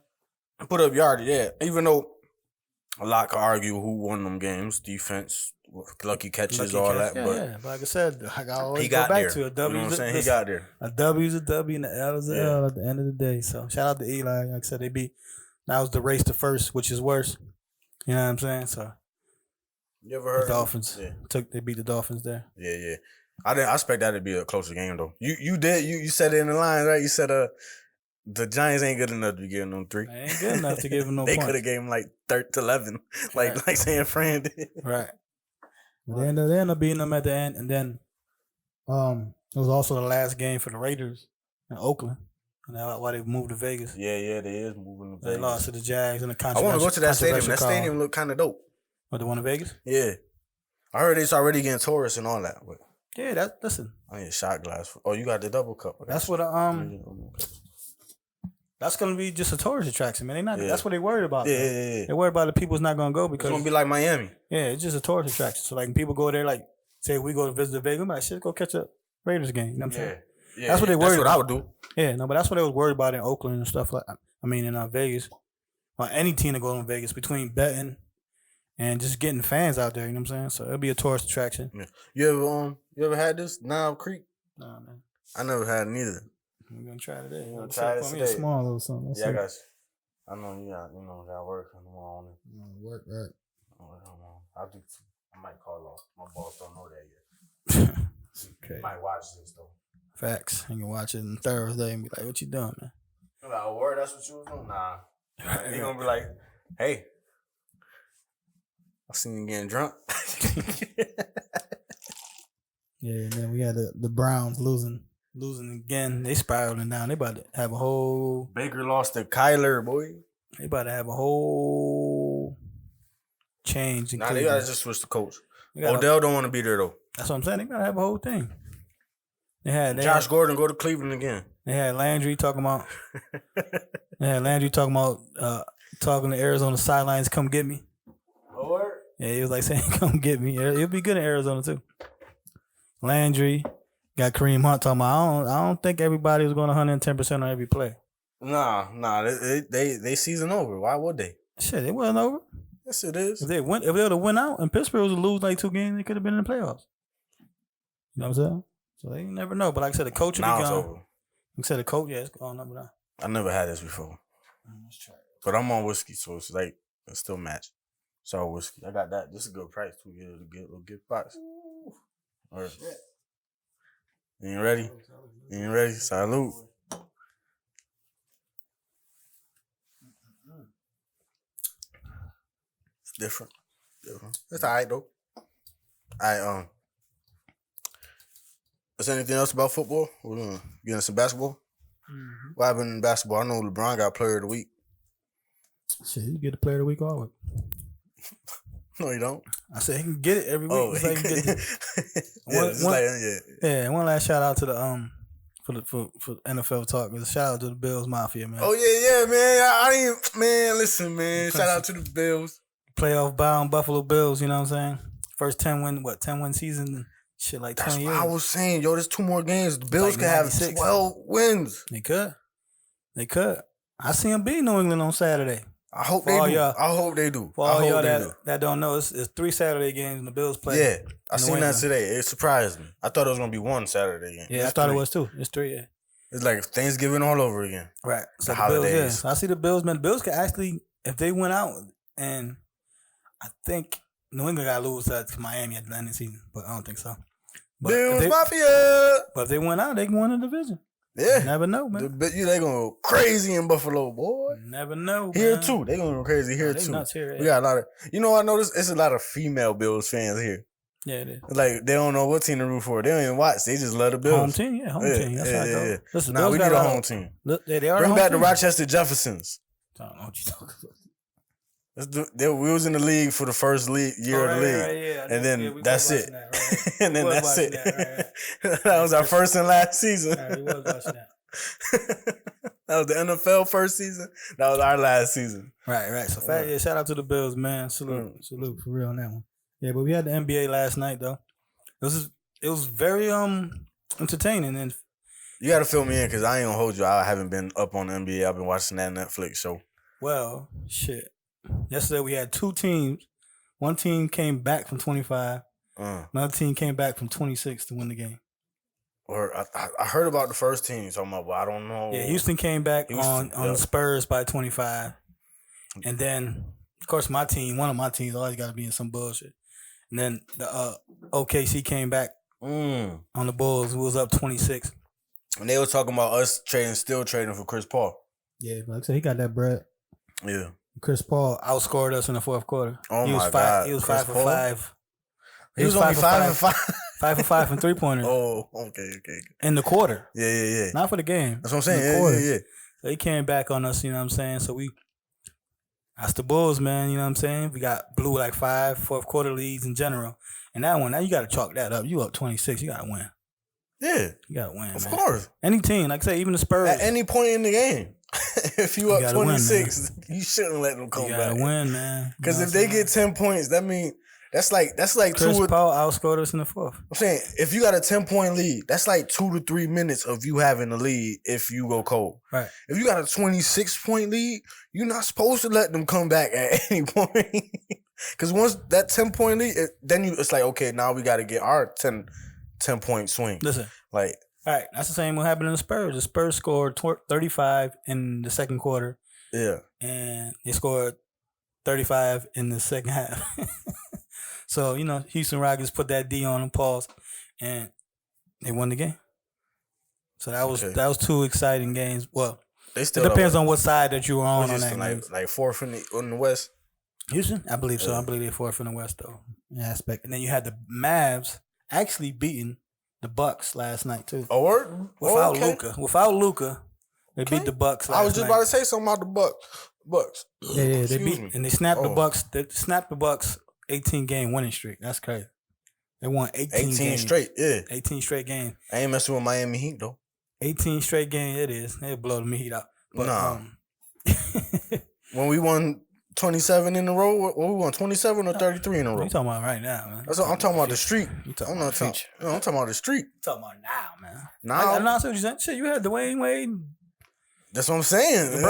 Put up yardage, yeah. Even though a lot could argue who won them games, defense, lucky catches, all that. Yeah, but yeah. But like I said, I always he got go back there. to a W. You know what I'm saying? He got there. A W is a W and a L is a L at the end of the day. So shout out to Eli. Like I said, that was the race to first, which is worse. You know what I'm saying? So you ever heard the Dolphins? Yeah. They beat the Dolphins there. Yeah, yeah. I expect that to be a closer game though. You said it in the line, right? You said the Giants ain't good enough to give them 3. They ain't good enough to give them no They points. could have gave them like 11, like San Fran did. Right. But they ended up beating them at the end, and then it was also the last game for the Raiders in Oakland. And that's why they moved to Vegas. Yeah, they is moving to Vegas. They lost to the Jags in the I controversial. want to go to that stadium. That stadium look kind of dope. What, the one in Vegas? Yeah, I heard it's already getting tourists and all that. But yeah, listen. I need a shot glass. Oh, you got the double cup. That's what that's gonna be just a tourist attraction, man. They not. Yeah. That's what they worried about. Yeah. They worried about the people's not gonna go because it's gonna be like Miami. Yeah, it's just a tourist attraction. So like when people go there, like say we go to visit Vegas, I'm like, shit, go catch a Raiders game. You know what I'm saying? Yeah, that's what they worried about. I would do. Yeah, no, but that's what they was worried about in Oakland and stuff like. I mean, in Vegas, or any team that goes in Vegas, between betting and just getting fans out there. You know what I'm saying? So it'll be a tourist attraction. Yeah. You ever had this Nile Creek? Nah, man. I never had neither. We're gonna try today. We're gonna try it today. A small little something. Yeah, I got you. I know you got work on it. Work, right? I'll do too. I might call off. My boss don't know that yet. Okay. Might watch this though. Facts. You can watch it on Thursday and be like, "What you doing, man?" I'm like, "Oh, word, that's what you was doing." Nah. He gonna be like, "Hey, I seen you getting drunk." Yeah, and then we had the Browns losing again. They spiraling down. They about to have a whole. Baker lost to Kyler, boy. They about to have a whole change. Nah, they gotta just switch the coach. Odell don't want to be there though. That's what I'm saying. They gotta have a whole thing. Josh Gordon go to Cleveland again. They had Landry talking about. Talking to Arizona sidelines. Come get me. Lord. Yeah, he was like saying, "Come get me." He'll be good in Arizona too. Landry got Kareem Hunt talking about. I don't think everybody was going 110% on every play. Nah. They season over. Why would they? Shit, it wasn't over. Yes, it is. If they would have went out and Pittsburgh was to lose like 2 games, they could have been in the playoffs. You know what I'm saying? So they never know. But like I said, the coach will be gone. Over. Like I said, the coach, it's gone up now. I never had this before. Let's try it. But I'm on whiskey, so it's like it's still match. So whiskey, I got that. This is a good price too. Get a little gift box. All right. You ain't ready? You ain't ready? Salute. It's different. It's alright though. Is there anything else about football? We're gonna get into some basketball. Mm-hmm. What happened in basketball? I know LeBron got Player of the Week. Shit, you get the Player of the Week all week. No, you don't. I said he can get it every week. Oh, he get it. One last shout out to the for NFL talk. A shout out to the Bills Mafia, man. Oh yeah, man. Listen, man. Shout out to the Bills. Playoff bound Buffalo Bills. You know what I'm saying? First 10 win season. Shit, like 20 years. I was saying, yo, there's 2 more games. The Bills could have 12 wins. They could. I see them beat New England on Saturday. I hope they do. For all y'all that don't know, it's 3 Saturday games and the Bills play. Yeah, I seen that today. It surprised me. I thought it was going to be 1 Saturday game. Yeah, I thought it was 2. It's 3, yeah. It's like Thanksgiving all over again. Right. So the holidays. Bills, yeah. So I see the Bills, man. The Bills could actually, if they went out, and I think New England got to lose to Miami at the end of the season, but I don't think so. But Bills Mafia! But if they went out, they can win the division. Yeah. You never know, man. They going to go crazy in Buffalo, boy. You never know, Here, man. too. They going to go crazy here, too. Nuts here, we got a lot of... You know, I noticed it's a lot of female Bills fans here. Yeah, it is. Like, they don't know what team to root for. They don't even watch. They just love the Bills. Home team, yeah. Home team. That's right, though. Listen, we need a home team. Look, they are Bring back the team. Rochester Jeffersons. I don't know what you're talking about. We was in the league for the first year of the league, right, and then that's it. That, right? And then that's it. That was our first and last season. Right, we was watching that. That was the NFL first season. That was our last season. Right. So shout out to the Bills, man. Salute for real on that one. Yeah, but we had the NBA last night though. It was very entertaining, and you got to fill me in because I ain't gonna hold you. I haven't been up on the NBA. I've been watching that Netflix show. Well, shit. Yesterday we had two teams. One team came back from 25. Another team came back from 26 to win the game. Or I heard about the first team talking about, but I don't know. Yeah, Houston came back on the Spurs by 25. And then, of course, one of my teams always got to be in some bullshit. And then the OKC came back on the Bulls, who was up 26. And they were talking about us still trading for Chris Paul. Yeah, like I said, he got that bread. Yeah. Chris Paul outscored us in the fourth quarter. Oh, my God. He was Chris 5 for Paul? 5. He was only 5 for 5. 5 for 5 from 3-pointers. Oh, okay. In the quarter. Yeah. Not for the game. That's what I'm saying. Yeah. So he came back on us, you know what I'm saying? So that's the Bulls, man, you know what I'm saying? We blew like 5 fourth quarter leads in general. And that one, now you got to chalk that up. You up 26, you got to win. Yeah. You got to win, Of man. course. Any team, like I say, even the Spurs. At any point in the game. If you up 26, you shouldn't let them come back. You got to win, man. Because if they get 10 points, that means that's like Chris Paul outscored us in the fourth. I'm saying, if you got a 10-point lead, that's like 2 to 3 minutes of you having the lead if you go cold. Right. If you got a 26-point lead, you're not supposed to let them come back at any point. Because once that 10-point lead, it's like, okay, now we got to get our 10-point swing. Listen. Like, all right, that's the same what happened in the Spurs. The Spurs scored 35 in the second quarter. Yeah. And they scored 35 in the second half. So, Houston Rockets put that D on them, pause, and they won the game. So that was 2 exciting games. Well, they still it depends on what side that you were on that game. Like fourth in the West? Houston? I believe so. Yeah. I believe they're fourth in the West, though. In aspect. And then you had the Mavs actually beating the Bucks last night, too. Oh, word? Without Luka. Without Luka, they beat the Bucks last night. I was just about to say something about the Bucks. Yeah, they beat and they snapped the Bucks. They snapped the Bucks 18-game winning streak. That's crazy. They won 18 games. Straight, yeah. 18 straight games. I ain't messing with Miami Heat, though. 18 straight games, it is. They'll blow the Heat out. But, nah. When we won 27 in a row, what we won 27 or 33 in a row? What you talking about right now, man? That's what I'm talking about the streak. I'm talking about the streak. You talking about now, man. Now? I know what you're saying. Shit, you had Dwayne Wade. That's what I'm saying.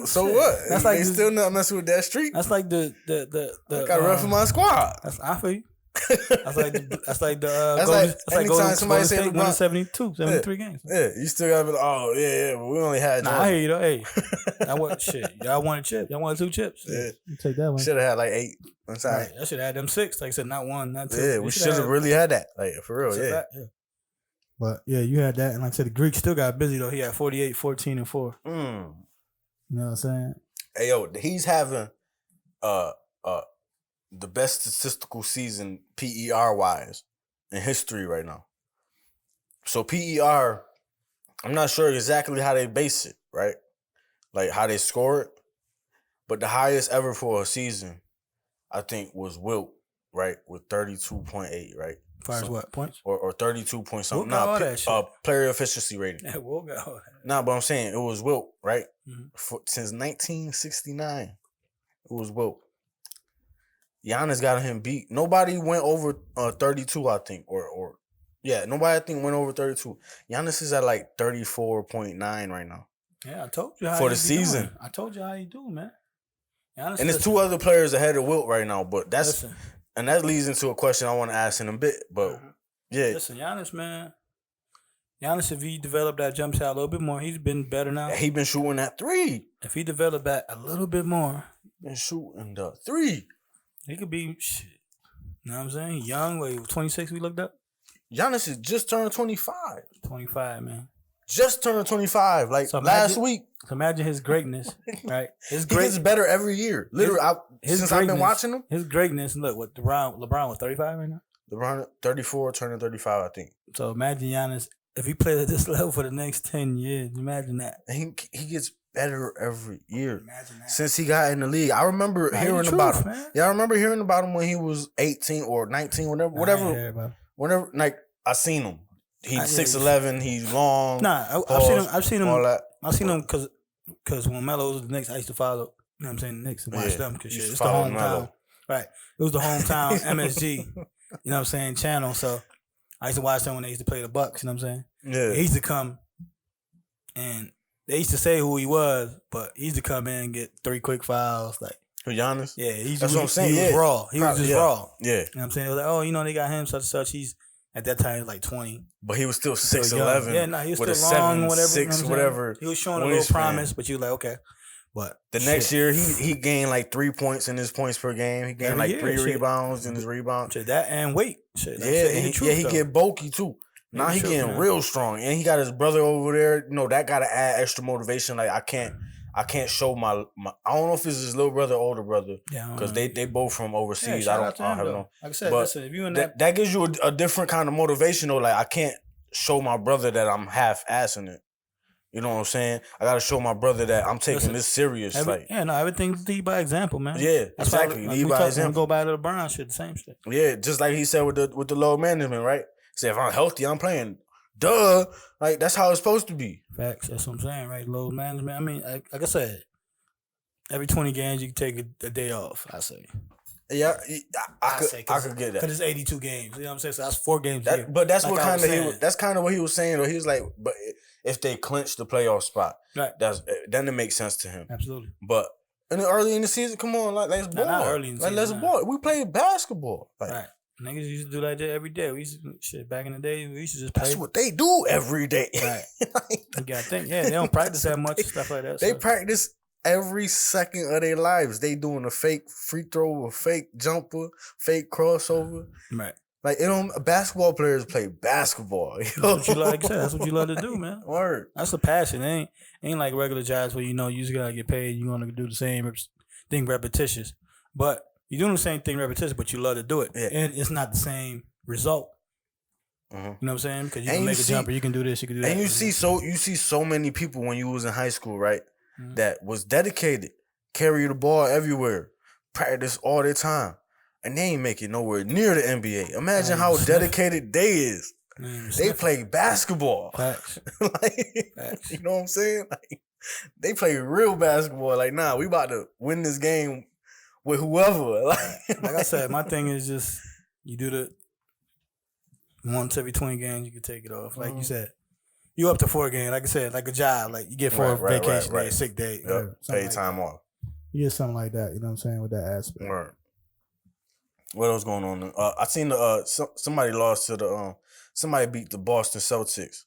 So shit. what? That's like they still not messing with that streak. That's like the I got to run for my squad. I feel you. That's like anytime somebody say State winning 73 games. Yeah, you still got to be like, but we only had. Nah, I hear you though. Hey, I want shit. Y'all wanted chips. Y'all wanted 2 chips. Yeah, you take that one. Should have had like 8. I'm sorry. Right. I should have had them 6. Like I said, not 1, not 2. Yeah, we should have really had that. Like for real, yeah. But yeah, you had that, and like I said, the Greek still got busy though. He had 48, 14, and 4. You know what I'm saying? Hey yo, he's having the best statistical season PER wise in history right now. So PER, I'm not sure exactly how they base it, right? Like how they score it, but the highest ever for a season, I think, was Wilt, right, with 32.8, right? As far as what points? Or 32 point something. Nah, player efficiency rating. Yeah, we'll go all that. Nah, but I'm saying it was Wilt, right? Mm-hmm. Since 1969, it was Wilt. Giannis got him beat. Nobody went over 32, I think, nobody I think went over 32. Giannis is at like 34.9 right now. Yeah, I told you how for the season. Doing. I told you how you do, man. Giannis, and there's 2 other players ahead of Wilt right now, but and that leads into a question I want to ask in a bit. But yeah, listen, Giannis, man. Giannis, if he developed that jump shot a little bit more, he's been better now. He been shooting that 3. If he developed that a little bit more, been shooting the 3. He could be shit. You know what I'm saying? Young, 26 we looked up? Giannis has just turned 25. 25, man. Just turned 25, last week. So imagine his greatness, right? He gets better every year. Literally, since I've been watching him. His greatness, look, what LeBron was 35 right now? LeBron 34, turning 35, I think. So imagine Giannis, if he plays at this level for the next 10 years, imagine that. And he gets better every year. Imagine that. Since he got in the league. I remember hearing about him. Man. Yeah, I remember hearing about him when he was 18 or 19, whatever. Whenever, like, I seen him. He's 6'11", he's long. Nah, I've seen him. All that. I've seen him because when Melo was the Knicks, I used to follow. You know what I'm saying? The Knicks and watch them because it's the hometown. Melo. Right. It was the hometown MSG. You know what I'm saying? Channel. So I used to watch them when they used to play the Bucks. You know what I'm saying? Yeah. He used to come and they used to say who he was, but he used to come in and get 3 quick fouls. Like, who, Giannis? Yeah. That's what I'm saying. He was raw. He was just raw. Yeah. You know what I'm saying? It was like, oh, they got him, such and such. He's at that time, like 20. But he was still 6'11". Yeah, he was with still long, 7, whatever. 6, whatever. He was showing a little promise, but you were like, okay. But the next year, he gained like 3 points in his points per game. He gained like 3 rebounds in his rebounds. That and weight. He get bulky too. Now he getting real strong, and he got his brother over there. That gotta add extra motivation. Like I can't show my. I don't know if it's his little brother or older brother. Yeah, because they both from overseas. I don't have no. Like I said, but listen, if you in that gives you a different kind of motivation though. Like I can't show my brother that I'm half assing it. You know what I'm saying? I gotta show my brother that I'm taking this serious. Everything's lead by example, man. Yeah, exactly. Lead by example. Go back to the Brown shit, the same shit. Yeah, just like he said with the load management, right? He said if I'm healthy, I'm playing. Duh, like that's how it's supposed to be. Facts. That's what I'm saying, right? Load management. I mean, like I said, every 20 games you can take a day off. I say. Yeah, I could get that because it's 82 games. You know what I'm saying? So that's 4 games. But that's like what that's kind of what he was saying. Though he was like, but if they clinch the playoff spot, right? Then it makes sense to him. Absolutely. But early in the season, come on, let's ball. Not early in the season. Let's ball. We played basketball. Right. Niggas used to do that every day. We used to, back in the day, we used to just play. That's what they do every day. Right. You gotta think. Yeah, they don't practice that much, stuff like that. They practice every second of their lives. They doing a fake free throw, a fake jumper, fake crossover. Right. Like basketball players play basketball. That's what you like to say. That's what you love to do, man. Word. That's a passion. It ain't like regular jobs where you just gotta get paid. You want to do the same thing repetitious, but you're doing the same thing repetitious, but you love to do it, and it's not the same result. Mm-hmm. You know what I'm saying? Because you can make a jumper, you can do this, you can do that. And you see so many people when you was in high school, right? Mm-hmm. That was dedicated, carry the ball everywhere, practice all the time. And they ain't make it nowhere near the NBA. Imagine how dedicated they is. They play basketball. Facts. Facts. You know what I'm saying? Like, they play real basketball. Like, nah, we about to win this game with whoever. Like I said, my thing is just you do the once every 20 games, you can take it off. Like you said, you up to 4 games. Like I said, like a job. Like you get 4 vacation days, sick day. Paid time off. You get something like that. You know what I'm saying? With that aspect. Right. What else going on? I seen somebody lost to somebody beat the Boston Celtics.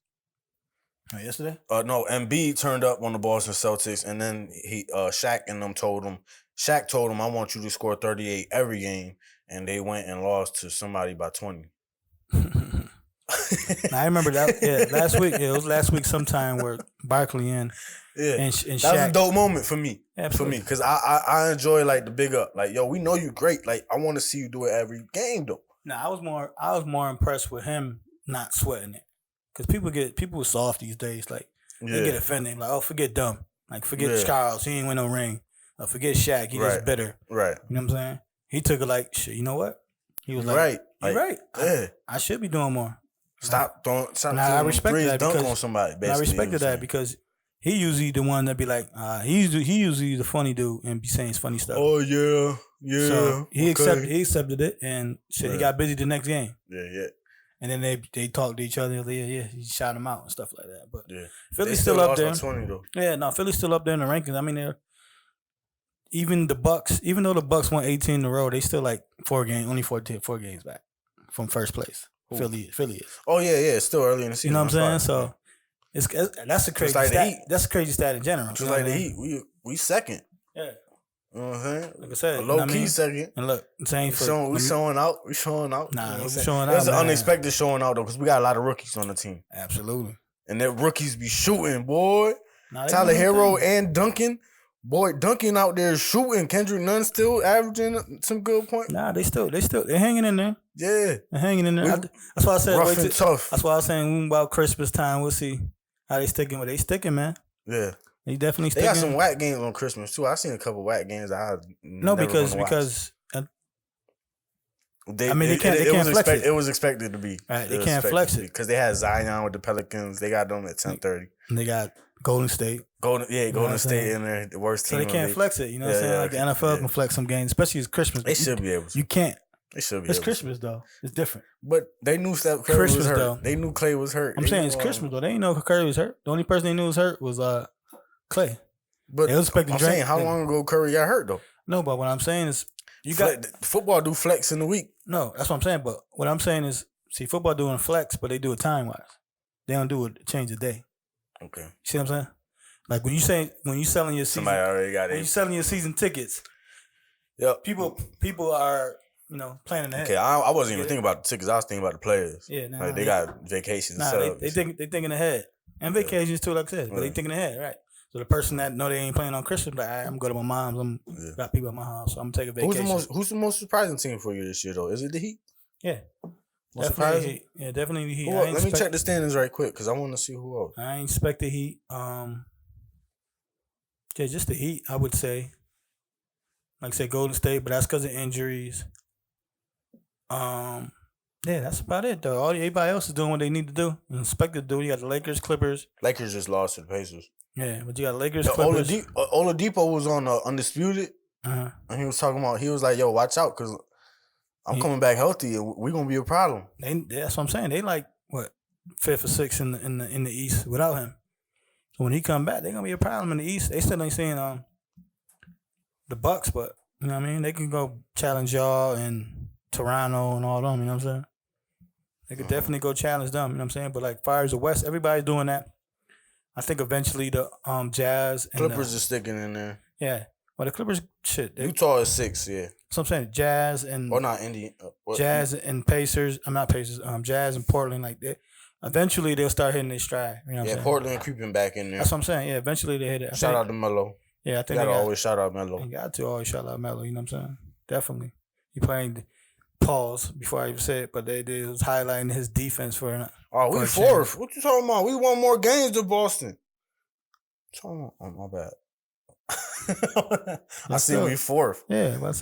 Yesterday? No, Embiid turned up on the Boston Celtics, and then Shaq told him, I want you to score 38 every game, and they went and lost to somebody by 20. I remember that. Yeah, last week. Yeah, it was last week sometime where Barkley and Shaq. That was a dope moment for me. Absolutely. For me, because I enjoy like the big up. Like, yo, we know you great. Like, I want to see you do it every game though. I was more impressed with him not sweating it, because people are soft these days. Like they get offended. Like, oh, forget dumb. Like forget Charles. He ain't win no ring. Forget Shaq. He just bitter. Right. You know what I'm saying? He took it like shit. You know what? He was like, right. You're right. Yeah. I should be doing more. Stop throwing. I respected that dunk on somebody. I respected that because he usually the one that be like, he usually the funny dude and be saying funny stuff. Oh yeah. So he accepted it and shit. He got busy the next game. Yeah. And then they talked to each other. He shot him out and stuff like that. But Philly's still up there. 20 though. Yeah, no, Philly's still up there in the rankings. I mean, even the Bucks, even though the Bucks won 18 in a row, they still like 4 games back from first place. Ooh. Philly is. Oh yeah, it's still early in the season. You know what I'm saying? So that's a crazy stat. That's a crazy stat in general. Just like the Heat, we second. Yeah. You know what I'm saying? Like I said, a low key second. And look, we showing out. We showing out. Nah, we showing out. That's an unexpected showing out though, because we got a lot of rookies on the team. Absolutely. And that rookies be shooting, boy. Tyler Hero and Duncan. Boy, Duncan out there shooting. Kendrick Nunn still averaging some good points. Nah, they're hanging in there. Yeah. They're hanging in there. That's why I said rough and tough. That's why I was saying about Christmas time, we'll see how they sticking. But they sticking, man. Yeah. They definitely sticking. They got some whack games on Christmas too. I seen a couple whack games. Because They can't flex it. It was expected to be. Right, they can't flex it because they had Zion with the Pelicans. They got them at 10:30. And they got Golden State. Golden State in there, the worst team. So they can't flex it. You know what I'm saying? Like the NFL can flex some games, especially it's Christmas. They should be able to. You can't. They should be. It's Christmas though. It's different. But they knew Steph Curry was hurt. Though. They knew Clay was hurt. I'm saying it's Christmas though. They didn't know Curry was hurt. The only person they knew was hurt was Clay. But they was expecting I'm saying how long ago Curry got hurt though? No, but what I'm saying is you got football do flex in the week. No, that's what I'm saying. But what I'm saying is, see, football doing flex, but they do it time wise. They don't do it change the day. Okay. You see what I'm saying? Like when you selling your season, somebody already got it. When you selling your season tickets, people are planning ahead. Okay, I wasn't even thinking about the tickets. I was thinking about the players. Yeah, they got vacations. They thinking ahead and vacations too, like I said. But they thinking ahead, right? So the person that know they ain't playing on Christmas, like, I'm going to my mom's. Got people at my house, so I'm gonna take a vacation. Who's the most surprising team for you this year though? Is it the Heat? Yeah. Definitely the Heat. Yeah, definitely the Heat. Let me check the standings right quick because I want to see who else. I ain't expect the Heat. Yeah, just the Heat, I would say. Like I said, Golden State, but that's because of injuries. Yeah, that's about it though. Everybody else is doing what they need to do and expect to do. You got the Lakers, Clippers. Lakers just lost to the Pacers. Yeah, but you got Lakers, Clippers. Oladipo was on Undisputed, and he was talking about. He was like, "Yo, watch out, because I'm coming back healthy, and we're gonna be a problem." That's what I'm saying. They like what 5th or 6th in the East without him. So when he come back, they're gonna be a problem in the East. They still ain't seeing the Bucks, but you know what I mean. They can go challenge y'all and Toronto and all them. You know what I'm saying? They could definitely go challenge them. You know what I'm saying? But like far as the West, everybody's doing that. I think eventually the Jazz and Clippers are sticking in there. Yeah, well the Clippers Utah is 6. Yeah. So I'm saying Jazz and Jazz and Pacers. I'm not Pacers. Jazz and Portland like that. Eventually they'll start hitting their stride. You know what I'm saying? Portland creeping back in there. That's what I'm saying. Yeah, eventually they hit it. Shout out to Melo. Yeah, I think you gotta always shout out Melo. You got to always shout out Melo. You know what I'm saying? Definitely. He playing pause before I even said it, but they was highlighting his defense for. We 4th. What you talking about? We won more games than Boston. Oh my bad. I see we 4th. Yeah, what I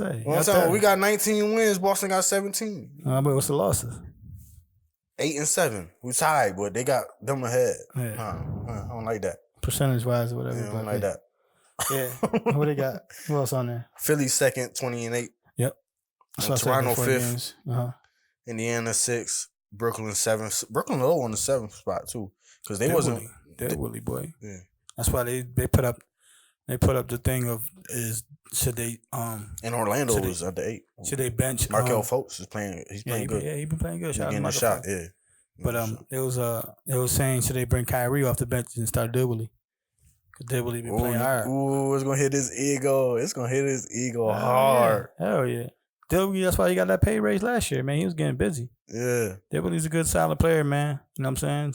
say? We got 19 wins. Boston got 17. But what's the losses? 8 and 7. We tied, but they got them ahead. Yeah. I don't like that. Percentage wise or whatever. Yeah, I don't like that. Yeah. What they got? Who else on there? Philly 2nd, 20-8. Yep. Toronto 5th. Indiana 6th. Brooklyn 7th. Brooklyn low on the 7th spot too, because they wasn't. They're Willie boy. Yeah. That's why they put up the thing of should they and Orlando was at the 8. Should they bench Markelle Fultz is playing? He's playing good. Yeah, he been playing good. Getting a shot. Yeah. But it was saying should they bring Kyrie off the bench and start Dibbly? Because Dibbly been playing hard. Ooh, it's gonna hit his ego. It's gonna hit his ego hard. Yeah. Hell yeah. Dibbly, that's why he got that pay raise last year, man. He was getting busy. Yeah. Dibbly's a good solid player, man. You know what I'm saying?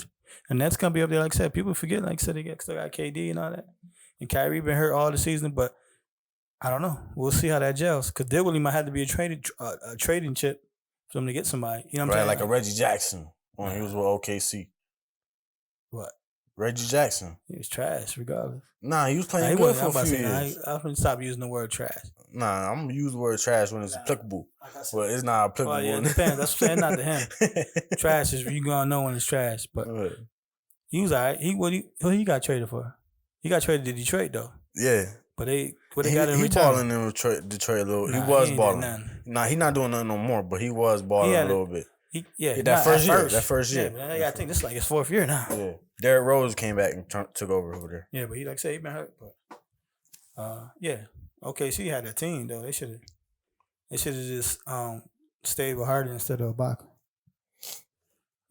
And that's gonna be up there, like I said. People forget, like I said, they still got KD and all that. And Kyrie been hurt all the season, but I don't know. We'll see how that gels. Because Dibbly might have to be a trading chip for them to get somebody. You know what I'm saying? Like a Reggie Jackson when he was with OKC. What? Reggie Jackson. He was trash, regardless. Nah, he was playing good for a few years. I'm going to stop using the word trash. Nah, I'm going to use the word trash when it's applicable. But it's not applicable. Well, yeah, it depends. That's what I'm saying, not to him. Trash is, you going to know when it's trash. But he was all right. Who he got traded for? He got traded to Detroit, though. Yeah. But they got in return. He balling in Detroit a little. He was balling. Nah, he not doing nothing no more, but he was balling a little bit. That first year. Yeah, I think this is like his 4th year now. Yeah. Derrick Rose came back and took over there. Yeah, but he like I said, he been hurt. But yeah. OKC had a team though. They should have just stayed with Harden instead of Ibaka.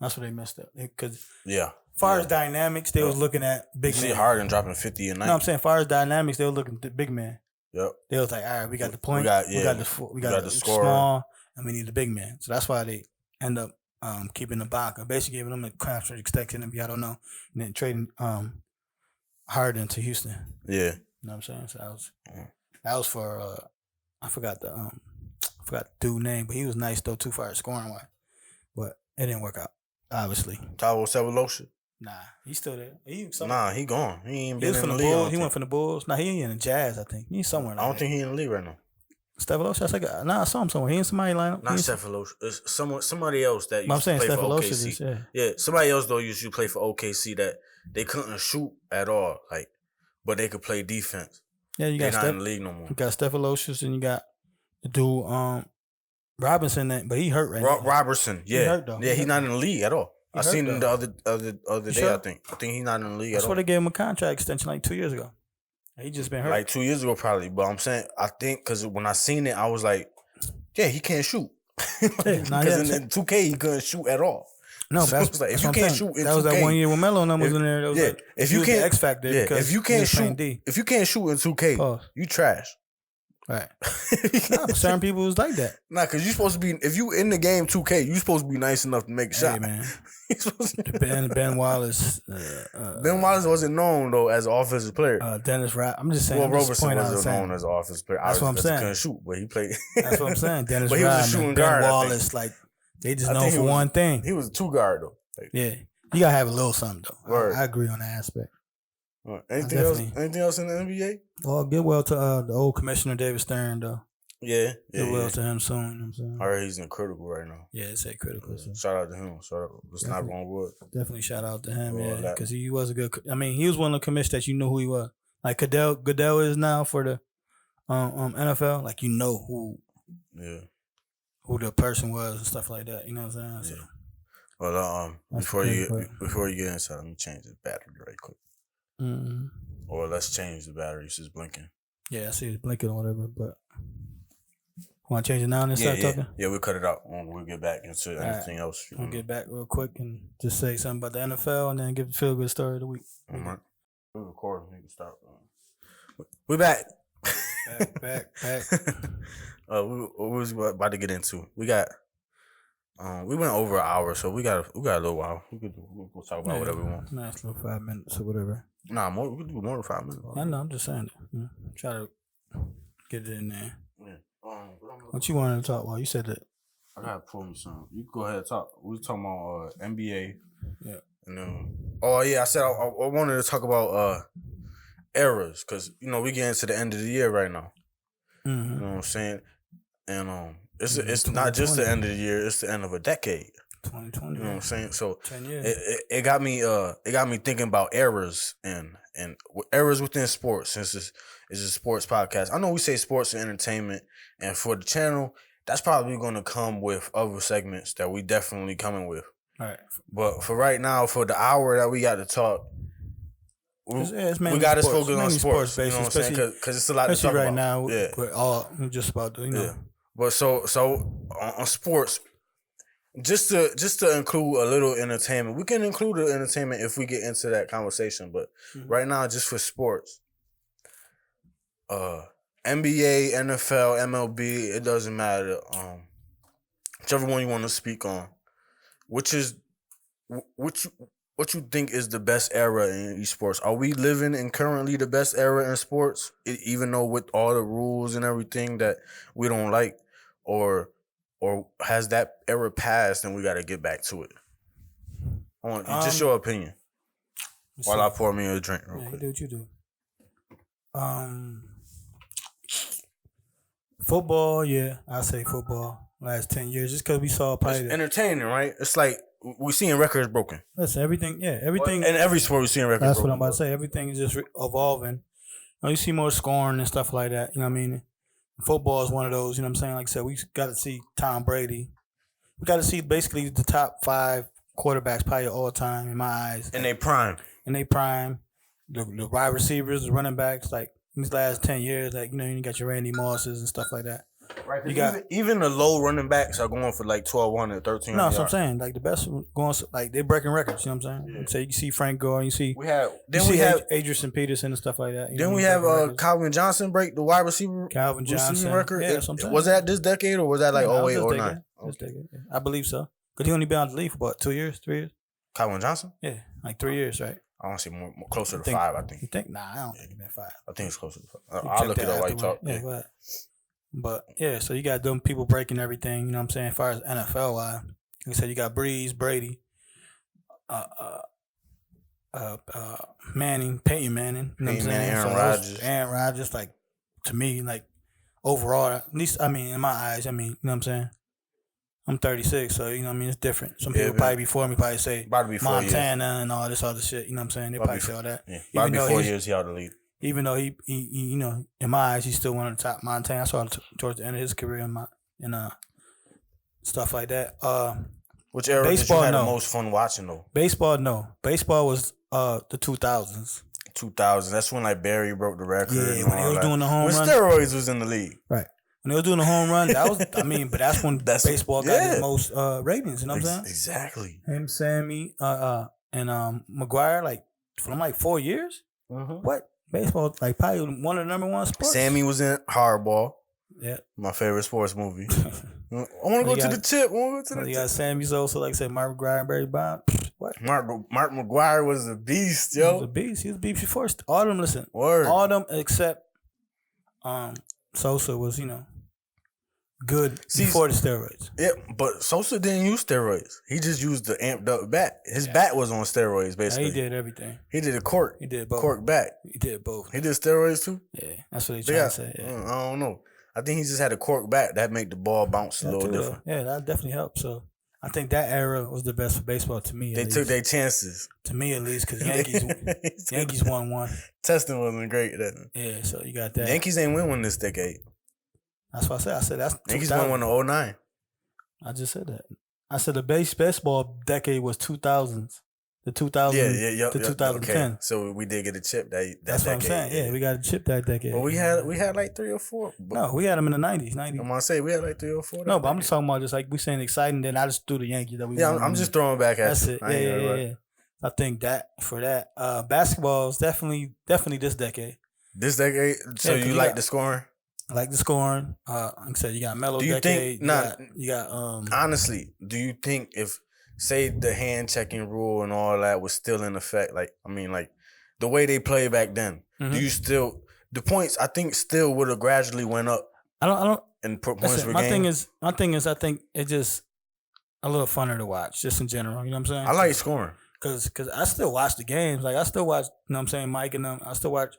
That's what they messed up. Because as far as dynamics, they was looking at big man. See Harden dropping 50 a night. No, I'm saying as far as dynamics, they were looking at big man. Yep. They was like, all right, we got the point, we got the score, small, and we need the big man. So that's why they end up keeping Ibaka, basically giving them a contract extension, if y'all don't know, and then trading Harden to Houston. Yeah. You know what I'm saying? So that was for I forgot the dude name, but he was nice though too far as scoring wise. But it didn't work out, obviously. Tavo Sevolosha? Nah, he's still there. He gone. He ain't been in the league. Bulls. He went from the Bulls. Nah, he in the Jazz, I think. He's somewhere. I don't think he in the league right now. Stephalosius. I saw him somewhere. He ain't somebody lineup. Not Stephalosius. It's somebody else that I'm used to saying play for Stephalosius OKC. is, yeah. Yeah, somebody else though used to play for OKC that they couldn't shoot at all, like, but they could play defense. Yeah, you They're got not in the league no more. You got Stephalosius and you got the dude Robinson, but he hurt right now. Robertson, yeah, He hurt, though. yeah, he's not in the league at all. I seen him the other day. Sure? I think he's not in the league That's at why all. they gave him a contract extension like 2 years ago. He just been hurt. Like 2 years ago, probably. But I'm saying, I think because when I seen it, I was like, yeah, he can't shoot. Because in 2K, he couldn't shoot at all. No, so that's like, if you can't shoot in 2K, that was that 1 year when Melo and them was in there. That was like, if you can't X Factor, if you can't shoot, if you can't shoot in 2K, you trash. Right. Nah, but certain people was like that. Nah, because you're supposed to be, if you in the game 2K, you're supposed to be nice enough to make a shot. Man. Ben Wallace. Ben Wallace wasn't known though as an offensive player. Dennis Rodman. I'm just saying. Well, Robertson wasn't known as an offensive player. That's what I'm saying. He couldn't shoot, but he played. That's what I'm saying. Dennis but he was a shooting guard. Ben Wallace, like they just know for one thing. He was a 2 guard though. Like, yeah, you gotta have a little something though. I agree on that aspect. Anything else? Anything else in the NBA? Well, get well to the old commissioner David Stern though. Yeah. Get well to him soon. You know what I'm saying? I heard he's in critical right now. Yeah, it's at critical. So. Shout out to him. Let's not wrong word. Definitely shout out to him, because he was a good. I mean, he was one of the commissioners that you know who he was. Like Goodell is now for the NFL. Like you know who the person was and stuff like that. You know what I'm saying? Yeah. Well, before you get into that, let me change the battery right quick. Mm-hmm. Or let's change the battery. It's just blinking. Yeah, I see it's blinking or whatever, but. Want to change it now and start talking? Yeah, we'll cut it out when we get back into anything else. We'll get back real quick and just say something about the NFL and then give the feel-good story of the week. All right. We're recording. We can start. We're back. Back. We was about to get into. We got. We went over an hour, so we got a little while. We'll talk about whatever we want. Nice little 5 minutes or whatever. Nah, more. We can do more than 5 minutes. I know. I'm just saying it. Try to get it in there. Yeah. What you wanted to talk about? You said that. I gotta pull me some. You go ahead and talk. We was talking about NBA. Yeah. And then, I said I wanted to talk about eras because we get into the end of the year right now. Mm-hmm. You know what I'm saying? And it's not just the end of the year; it's the end of a decade. 2020. You know what I'm saying? So 10 years. It got me thinking about eras and eras within sports. Since it's a sports podcast, I know we say sports and entertainment, and for the channel, that's probably going to come with other segments that we definitely coming with. All right. But for right now, for the hour that we got to talk, we got to focus on sports. You know what I'm saying? Because it's a lot to talk right about. Now, yeah. we're just about to, Yeah. But so on sports, just to include a little entertainment, we can include the entertainment if we get into that conversation. But right now, just for sports, NBA, NFL, MLB, it doesn't matter. Whichever one you want to speak on, what you think is the best era in esports? Are we living in currently the best era in sports, even though with all the rules and everything that we don't like, or has that era passed and we got to get back to it? I want just your opinion while I pour me a drink real quick. Do what you do. Football, yeah, I say football. Last 10 years, just because we saw probably it's entertaining, right? It's like we seeing records broken. Listen, everything. In every sport we seeing records. That's broken. What I'm about to say. Everything is just evolving. You see more scoring and stuff like that. You know what I mean? Football is one of those. You know what I'm saying? Like I said, we got to see Tom Brady. We got to see basically the top 5 quarterbacks probably all time in my eyes. In their prime. The wide receivers, the running backs, like these last 10 years, like you got your Randy Mosses and stuff like that. Right, even the low running backs are going for like 1,200, 1,300. No, that's what I'm saying. Like the best going, like they're breaking records. You know what I'm saying? Yeah. So you see Frank Gore, you see Adrian Peterson and stuff like that. Then we have Calvin Johnson break the wide receiver record. Yeah, that's what I'm saying. Was that this decade or was that like 08 or 09? This decade. I believe so. Because he only been out of the league for about 2 years, 3 years. Calvin Johnson? Yeah, like 3 years, right? I want to say more closer to 5. I think. You think? Nah, I don't think it's been 5. I think it's closer to 5. I'll look it up while you talk. Yeah, go ahead. But yeah, so you got them people breaking everything, you know what I'm saying, as far as NFL wise. Like I said, you got Breeze, Brady, Manning, Peyton Manning, you know what I'm saying? Aaron Rodgers. Aaron Rodgers, like to me, like overall. At least, I mean, in my eyes, I mean, you know what I'm saying? I'm 36, so, you know what I mean? It's different. Some people probably before me probably say About to be 4 years. Montana and all this other shit. You know what I'm saying? They probably say all that. Yeah. About to be 4 years, he out the league. Even though he, you know, in my eyes, he's still one of the top Montana. I saw him towards the end of his career and stuff like that. Which era baseball, did you have no. the most fun watching, though? Baseball, no. Baseball was the 2000s. 2000. That's when, like, Barry broke the record. Yeah, when he was doing the home run. run. When steroids was in the league. Right. When they was doing the home run, that was, I mean, but that's when baseball got the most ratings, you know what I'm saying? Exactly. Him, Sammy, and McGuire, like, from like 4 years? Mm-hmm. What? Baseball, like, probably one of the number one sports. Sammy was in Hardball. Yeah. My favorite sports movie. I want to go to the tip. You got Sammy Sosa, like I said, Mark McGuire and Barry Bonds. What? Mark McGuire was a beast, yo. He was a beast. He was a beast before. All of them, listen. Word. All of them except Sosa was, you know, good before the steroids. Yeah, but Sosa didn't use steroids. He just used the amped up bat. His bat was on steroids, basically. Yeah, he did everything. He did a cork. He did both. Cork bat. He did both. He did steroids too? Yeah, that's what they trying to say. Yeah. I don't know. I think he just had a cork bat. That make the ball bounce a little different. Yeah, that definitely helped. So I think that era was the best for baseball to me. They took their chances. To me, at least, because Yankees won one. Testing wasn't great then. Yeah, so you got that. Yankees ain't win one this decade. That's what I said. I said that's Yankees won one in 09. I just said that. I said the baseball decade was 2000s. The 2000, the 2010. Okay. So we did get a chip that That's decade. what I'm saying. Yeah, we got a chip that decade. But we had like 3 or 4. No, we had them in the 90s. I'm gonna say we had like 3 or 4. No, but I'm just talking about just like we saying exciting. Then I just threw the Yankees that we. Yeah, I'm just throwing back at That's you. it. Yeah. I think that for that, basketball is definitely this decade. This decade. So you like the scoring? I like the scoring. Like I said, you got Melo. Do you decade. think? You got. Honestly, do you think if say the hand checking rule and all that was still in effect, like I mean, like the way they played back then, do you still the points? I think still would have gradually went up. I don't. And points per my game. My thing is, I think it's just a little funner to watch, just in general. You know what I'm saying? I like scoring. Cause I still watch the games. Like I still watch, you know what I'm saying, Mike and them. I still watch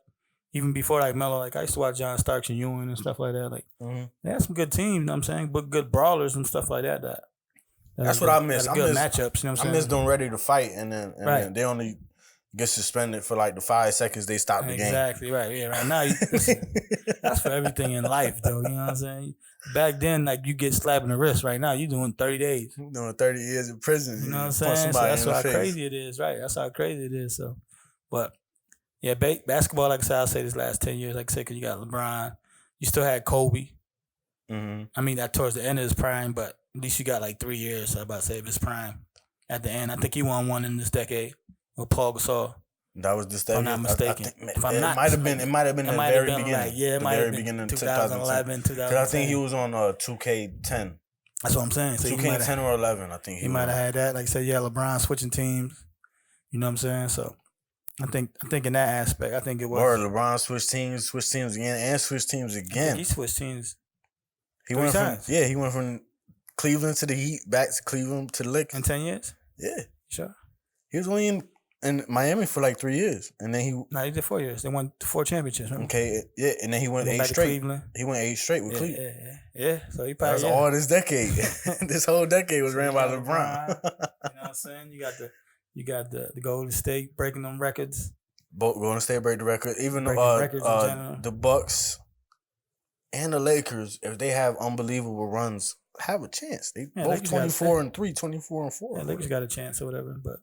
even before like Melo. Like I used to watch John Starks and Ewing and stuff like that. Like they had some good teams, you know what I'm saying, but good brawlers and stuff like that. That's what I miss. Good matchups, you know what I'm saying? I miss them ready to fight and then they only get suspended for like the 5 seconds they stop the game. Exactly, right. Yeah, right now that's for everything in life though, you know what I'm saying? Back then, like you get slapped in the wrist. Right now, you doing 30 days. You doing 30 years in prison. You know what I'm saying? So that's how crazy it is, right? That's how crazy it is. So, but yeah, basketball, like I said, I'll say this last 10 years, like I said, because you got LeBron, you still had Kobe. I mean, that towards the end of his prime, but at least you got like 3 years. So I'm about to say of his prime. At the end, I think he won one in this decade with Paul Gasol. That was this decade. If I'm not mistaken. It might have been the very beginning. Like, it might have been 2011, 2010. Because I think he was on 2K10. That's what I'm saying. So 2K10 or 11, I think he might have had that. Like I said, yeah, LeBron switching teams. You know what I'm saying? So I think in that aspect, I think it was. Or LeBron switched teams again, and switched teams again. He switched teams. He went from Cleveland to the Heat, back to Cleveland to the Lakers. In 10 years? Yeah. Sure. He was only in Miami for like 3 years, and then he did 4 years. They won 4 championships. Remember? Okay, yeah, and then he went 8 straight. He went 8 straight with Cleveland. Yeah. So he probably all this decade. This whole decade was ran by LeBron. You know what I'm saying? You got the Golden State breaking them records. Both Golden State break the record. Even the Bucks and the Lakers, if they have unbelievable runs, have a chance. They both 24-3, 24-4. Yeah, Lakers got a chance or whatever, but.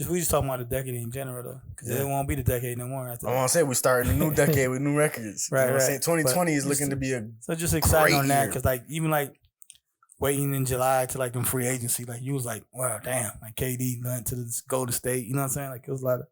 We just talking about the decade in general, though, because it won't be the decade no more. After I want to say we starting a new decade with new records. Right, you know what I'm saying? 2020 is looking to be a so just excited on that because like even like waiting in July to like them free agency, like you was like, wow, damn, like KD went to the Golden State. You know what I'm saying? Like it was a lot of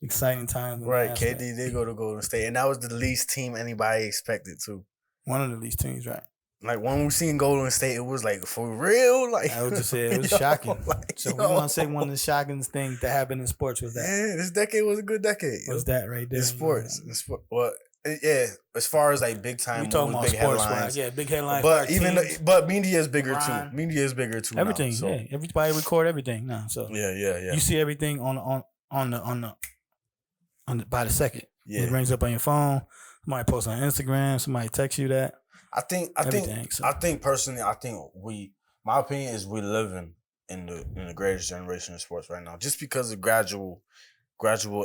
exciting times. Right, KD did go to Golden State, and that was the least team anybody expected to. One of the least teams, right? Like when we seen Golden State, it was like for real. Like I would just say it was shocking. So we want to say one of the shocking things that happened in sports was that. Yeah, this decade was a good decade. Was that right there? In sports. Well, yeah. As far as like big time, we talking about big sports headlines. Yeah, big headlines. But media is bigger too. Media is bigger too. Everything. Now, so. Yeah, everybody record everything now. So yeah. You see everything on the by the second. Yeah, it rings up on your phone. Somebody posts on Instagram. Somebody texts you that. I think personally, my opinion is we living in the greatest generation of sports right now, just because of gradual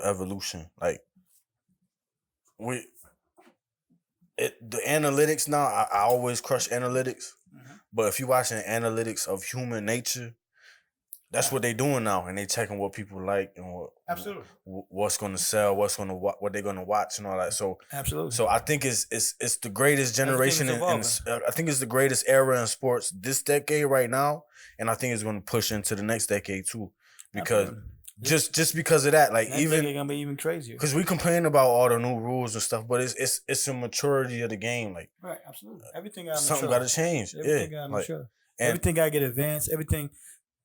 evolution. Like the analytics now, I always crush analytics, but if you watching analytics of human nature, that's what they doing now, and they checking what people like and what's going to sell, what they're going to watch and all that. So absolutely. So I think it's the greatest generation and I think it's the greatest era in sports this decade right now, and I think it's going to push into the next decade too, because just because of that, like next even decade gonna be even crazier. Because we complain about all the new rules and stuff, but it's a maturity of the game. Like right, absolutely. Everything got something got to change. Everything got to mature. Everything got to get advanced. Everything.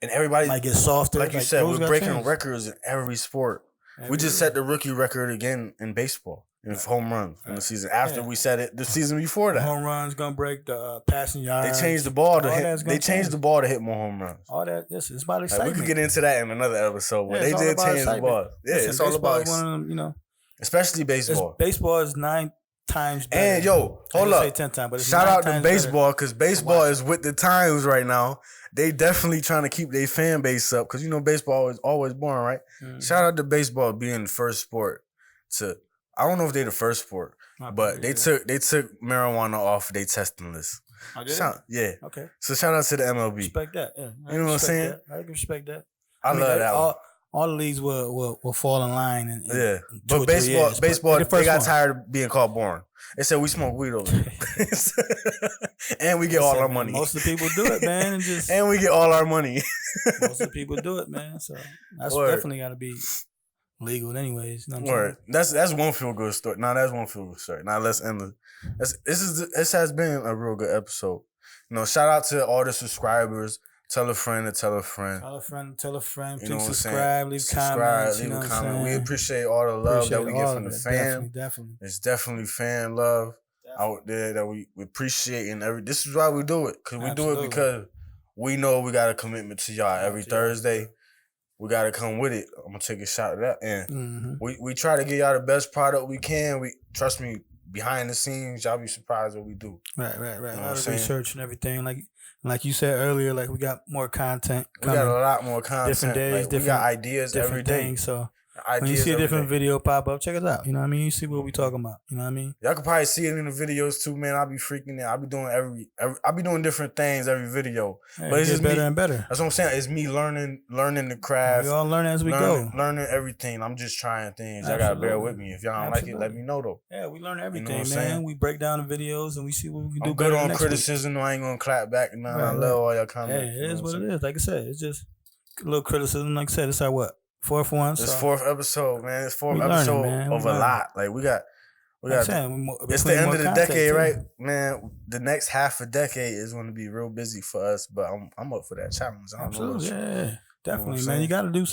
And everybody might get softer. Like you said, we're breaking records in every sport. We just set the rookie record again in baseball in home runs in the season. After we set it the season before that. Home runs gonna break the passing yards. They changed the ball to hit. They changed the ball to hit more home runs. All that. Yes, it's about excitement. We could get into that in another episode, but they did change the ball. Yeah, it's all about one of them, especially baseball. Baseball is 9 times better. And hold up. Say 10 times, but it's shout out to baseball, because baseball is with the times right now. They definitely trying to keep their fan base up, because baseball is always boring, right? Shout out to baseball being the first sport to. I don't know if they're the first sport, but they took marijuana off their testing list. Oh, did yeah. Okay. So shout out to the MLB. Respect that. Yeah. You know what I'm saying? I can respect that. I love that one. All the leagues will fall in line. But baseball, they got tired of being called boring. They said we smoke weed over here. And we get all our money. Most of the people do it, man. And we get all our money. Most of the people do it, man. So that's definitely got to be legal anyways. You know what I'm saying? That's one feel good story. That's one feel good story. Now let's end this has been a real good episode. Shout out to all the subscribers. Tell a friend to tell a friend. Tell a friend. Please subscribe, leave comments. Leave a comment. We appreciate all the love that we get from the fam. Definitely. It's definitely fan love out there that we appreciate. This is why we do it. Because we do it because we know we got a commitment to y'all every Thursday. We got to come with it. I'm going to take a shot at that. And we try to get y'all the best product we can. Trust me, behind the scenes, y'all be surprised what we do. Right. A lot of research and everything. Like you said earlier, we got more content coming. We got a lot more content. Different days, we got ideas every day. Things, so when you see a different video pop up, check us out. You know what I mean? You see what we talking about. You know what I mean? Y'all can probably see it in the videos too, man. I'll be freaking out. I'll be doing I'll be doing different things every video. But it's just better and better. That's what I'm saying. It's me learning the craft. We all learn as we go. Learning everything. I'm just trying things. Y'all gotta bear with me. If y'all don't like it, let me know though. Yeah, we learn everything, man. We break down the videos and we see what we can do. I'm good on criticism. I ain't gonna clap back. I love all y'all comments. Hey, it is what it is. Like I said, it's just a little criticism. Like I said, it's our what? Fourth one. It's fourth episode, man. It's fourth episode of a lot. We got. It's the end of the decade, right, man? The next half a decade is going to be real busy for us, but I'm up for that challenge. Absolutely, yeah, definitely, man. You got to do.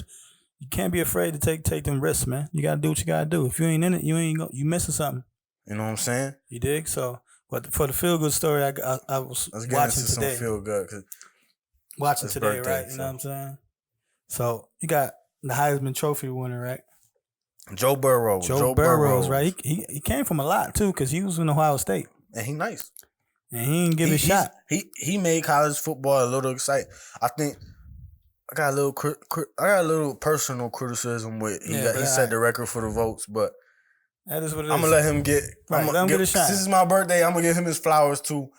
You can't be afraid to take them risks, man. You got to do what you got to do. If you ain't in it, you missing something. You know what I'm saying? You dig? So, but for the feel good story, I was watching today. Some feel good. Watching today, right? You know what I'm saying? So you got the Heisman Trophy winner, right? Joe Burrow. Joe Burrow, right? He came from a lot too, because he was in Ohio State, and he nice, and he didn't give a shot. He made college football a little exciting. I think I got a little personal criticism with he set the record for the votes, but that is what it is. I'm gonna let him get. Let him get a shot. This is my birthday. I'm gonna give him his flowers too.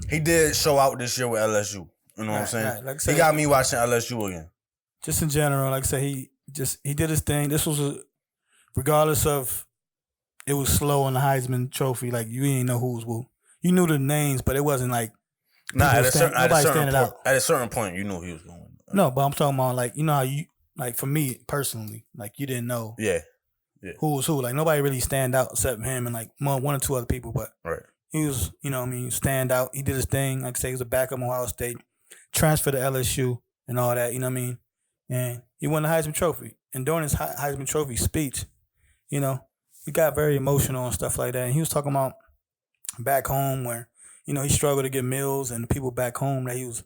He did show out this year with LSU. You know what I'm saying? Right. Like I said, he got me watching LSU again. Just in general, like I said, he did his thing. This was regardless of it was slow on the Heisman Trophy. Like you didn't know who was who. You knew the names, but it wasn't like at a certain point you knew he was going. No, but I'm talking about how you for me personally, you didn't know who was who. Like nobody really stand out except him and one or two other people. But he was stand out. He did his thing. Like I say, he was a backup Ohio State, transferred to LSU and all that. You know what I mean? And he won the Heisman Trophy. And during his Heisman Trophy speech, he got very emotional and stuff like that. And he was talking about back home where, he struggled to get meals, and the people back home that he was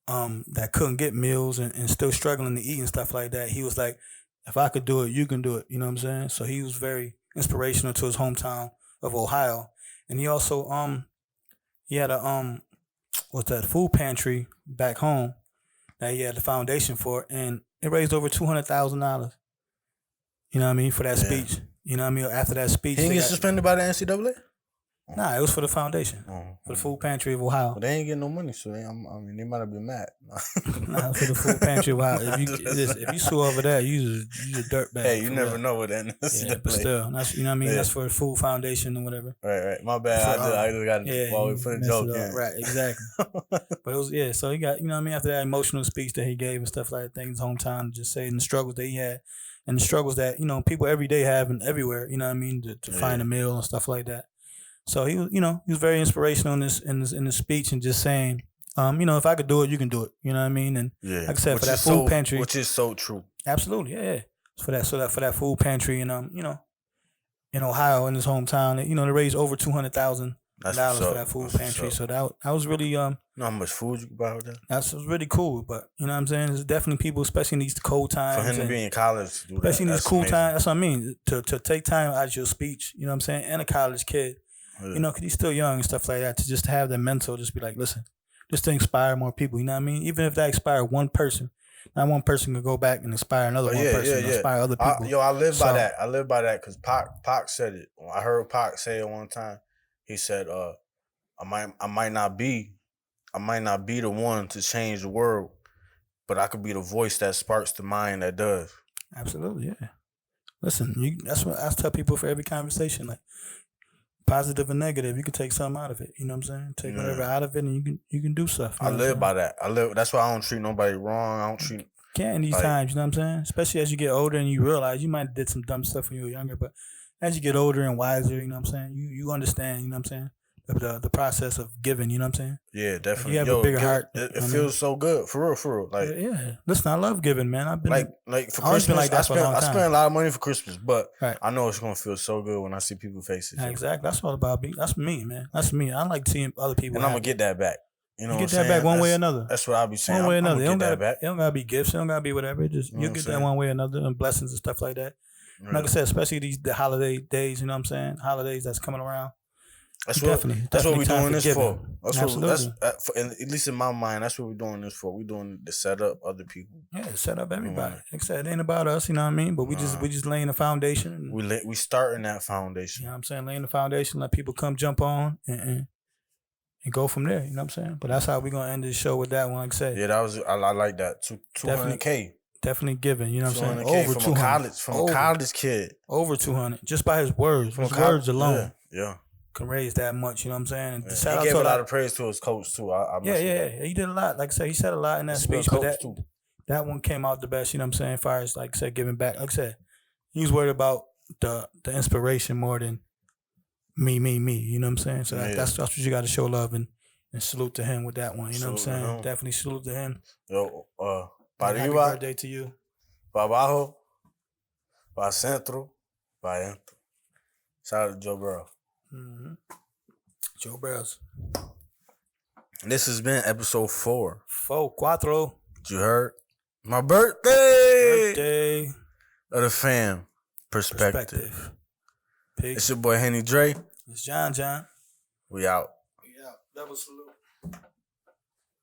that couldn't get meals and still struggling to eat and stuff like that. He was like, if I could do it, you can do it. You know what I'm saying? So he was very inspirational to his hometown of Ohio. And he also he had a what's that, food pantry back home that he had the foundation for, and it raised over $200,000. You know what I mean, for that speech. You know what I mean. After that speech, he didn't get suspended by the NCAA. Nah, it was for the foundation, for the food pantry of Ohio. But they ain't getting no money, so they might have been mad. Nah, for the food pantry of Ohio. If you sue over that, you a dirtbag. Hey, you never know what that is. Yeah, but still, that's, you know what I mean. Yeah. That's for the food foundation or whatever. Right. My bad. I just got to put a joke in. Right, exactly. But it was So he got, you know what I mean. After that emotional speech that he gave and stuff like that, in his hometown, just saying the struggles that he had and the struggles that people every day have and everywhere. You know what I mean, to find a meal and stuff like that. So he was, he was very inspirational in this speech and just saying, if I could do it, you can do it. You know what I mean? And like I said, for that food pantry, which is so true. Absolutely, yeah. For that food pantry, and in Ohio, in his hometown, they raised over $200,000 for that food pantry. So that was really You know how much food you can buy with that? That was really cool. But you know what I'm saying? There's definitely people, especially in these cold times. For him to be in college, especially in these cool times. That's what I mean. To take time out of your speech, you know what I'm saying, and a college kid. Yeah. Because he's still young and stuff like that, to just have that mental, just be like, listen, just to inspire more people, you know what I mean? Even if that inspire one person, not one person could go back and inspire another person, inspire other people. I live by that. I live by that because Pac said it. I heard Pac say it one time. He said, I might not be the one to change the world, but I could be the voice that sparks the mind that does. Absolutely, yeah. Listen, that's what I tell people for every conversation, like, positive and negative, you can take something out of it. You know what I'm saying? Take whatever out of it, and you can do stuff. I live by that. That's why I don't treat nobody wrong. I don't treat. Can't in these times. You know what I'm saying? Especially as you get older and you realize you might have did some dumb stuff when you were younger, but as you get older and wiser, you know what I'm saying? You understand. You know what I'm saying? The process of giving. You know what I'm saying? Yeah, definitely. You have a bigger heart. It feels so good, for real. Like, yeah. Listen, I love giving, man. I've been like for Christmas. Like that I spent a lot of money for Christmas, but I know it's gonna feel so good when I see people's faces. Exactly. That's all about me. That's me, man. That's me. I like seeing other people. And I'm gonna get that back. You know, get that back one way or another. That's what I'll be saying. One way or another. It don't gotta be gifts. It don't gotta be whatever. You get that one way or another, and blessings and stuff like that. Right. Like I said, especially the holiday days. You know what I'm saying? Holidays that's coming around. That's what we're doing this for. Absolutely. At least in my mind, that's what we're doing this for. We're doing to set up other people. Yeah, set up everybody. Like I said, it ain't about us, you know what I mean? But we just laying the foundation. We starting that foundation. You know what I'm saying? Laying the foundation, let people come jump on and go from there. You know what I'm saying? But that's how we're gonna end this show with that one. Like I said. Yeah, I like that. $200K. Definitely giving. You know what I'm saying? Over from 200 from a college kid. Over 200 just by his words. His words alone. Yeah. Can raise that much, you know what I'm saying? And he gave a lot of praise to his coach too. He did a lot. Like I said, he said a lot in that speech, but that one came out the best, you know what I'm saying? As far as, like I said, giving back. Like I said, he was worried about the inspiration more than me, you know what I'm saying? So that's what you got to show love and salute to him with that one, you know what I'm saying? Definitely salute to him. Yo, happy birthday to you. Pa abajo, pa centro, pa adentro. Shout out to Joe Burrow. Mm-hmm. Joe Burrows. This has been episode 4. 4. You heard? My birthday. Of the Pham perspective. Peace. It's your boy Henny Dre. It's John. We out. Double salute.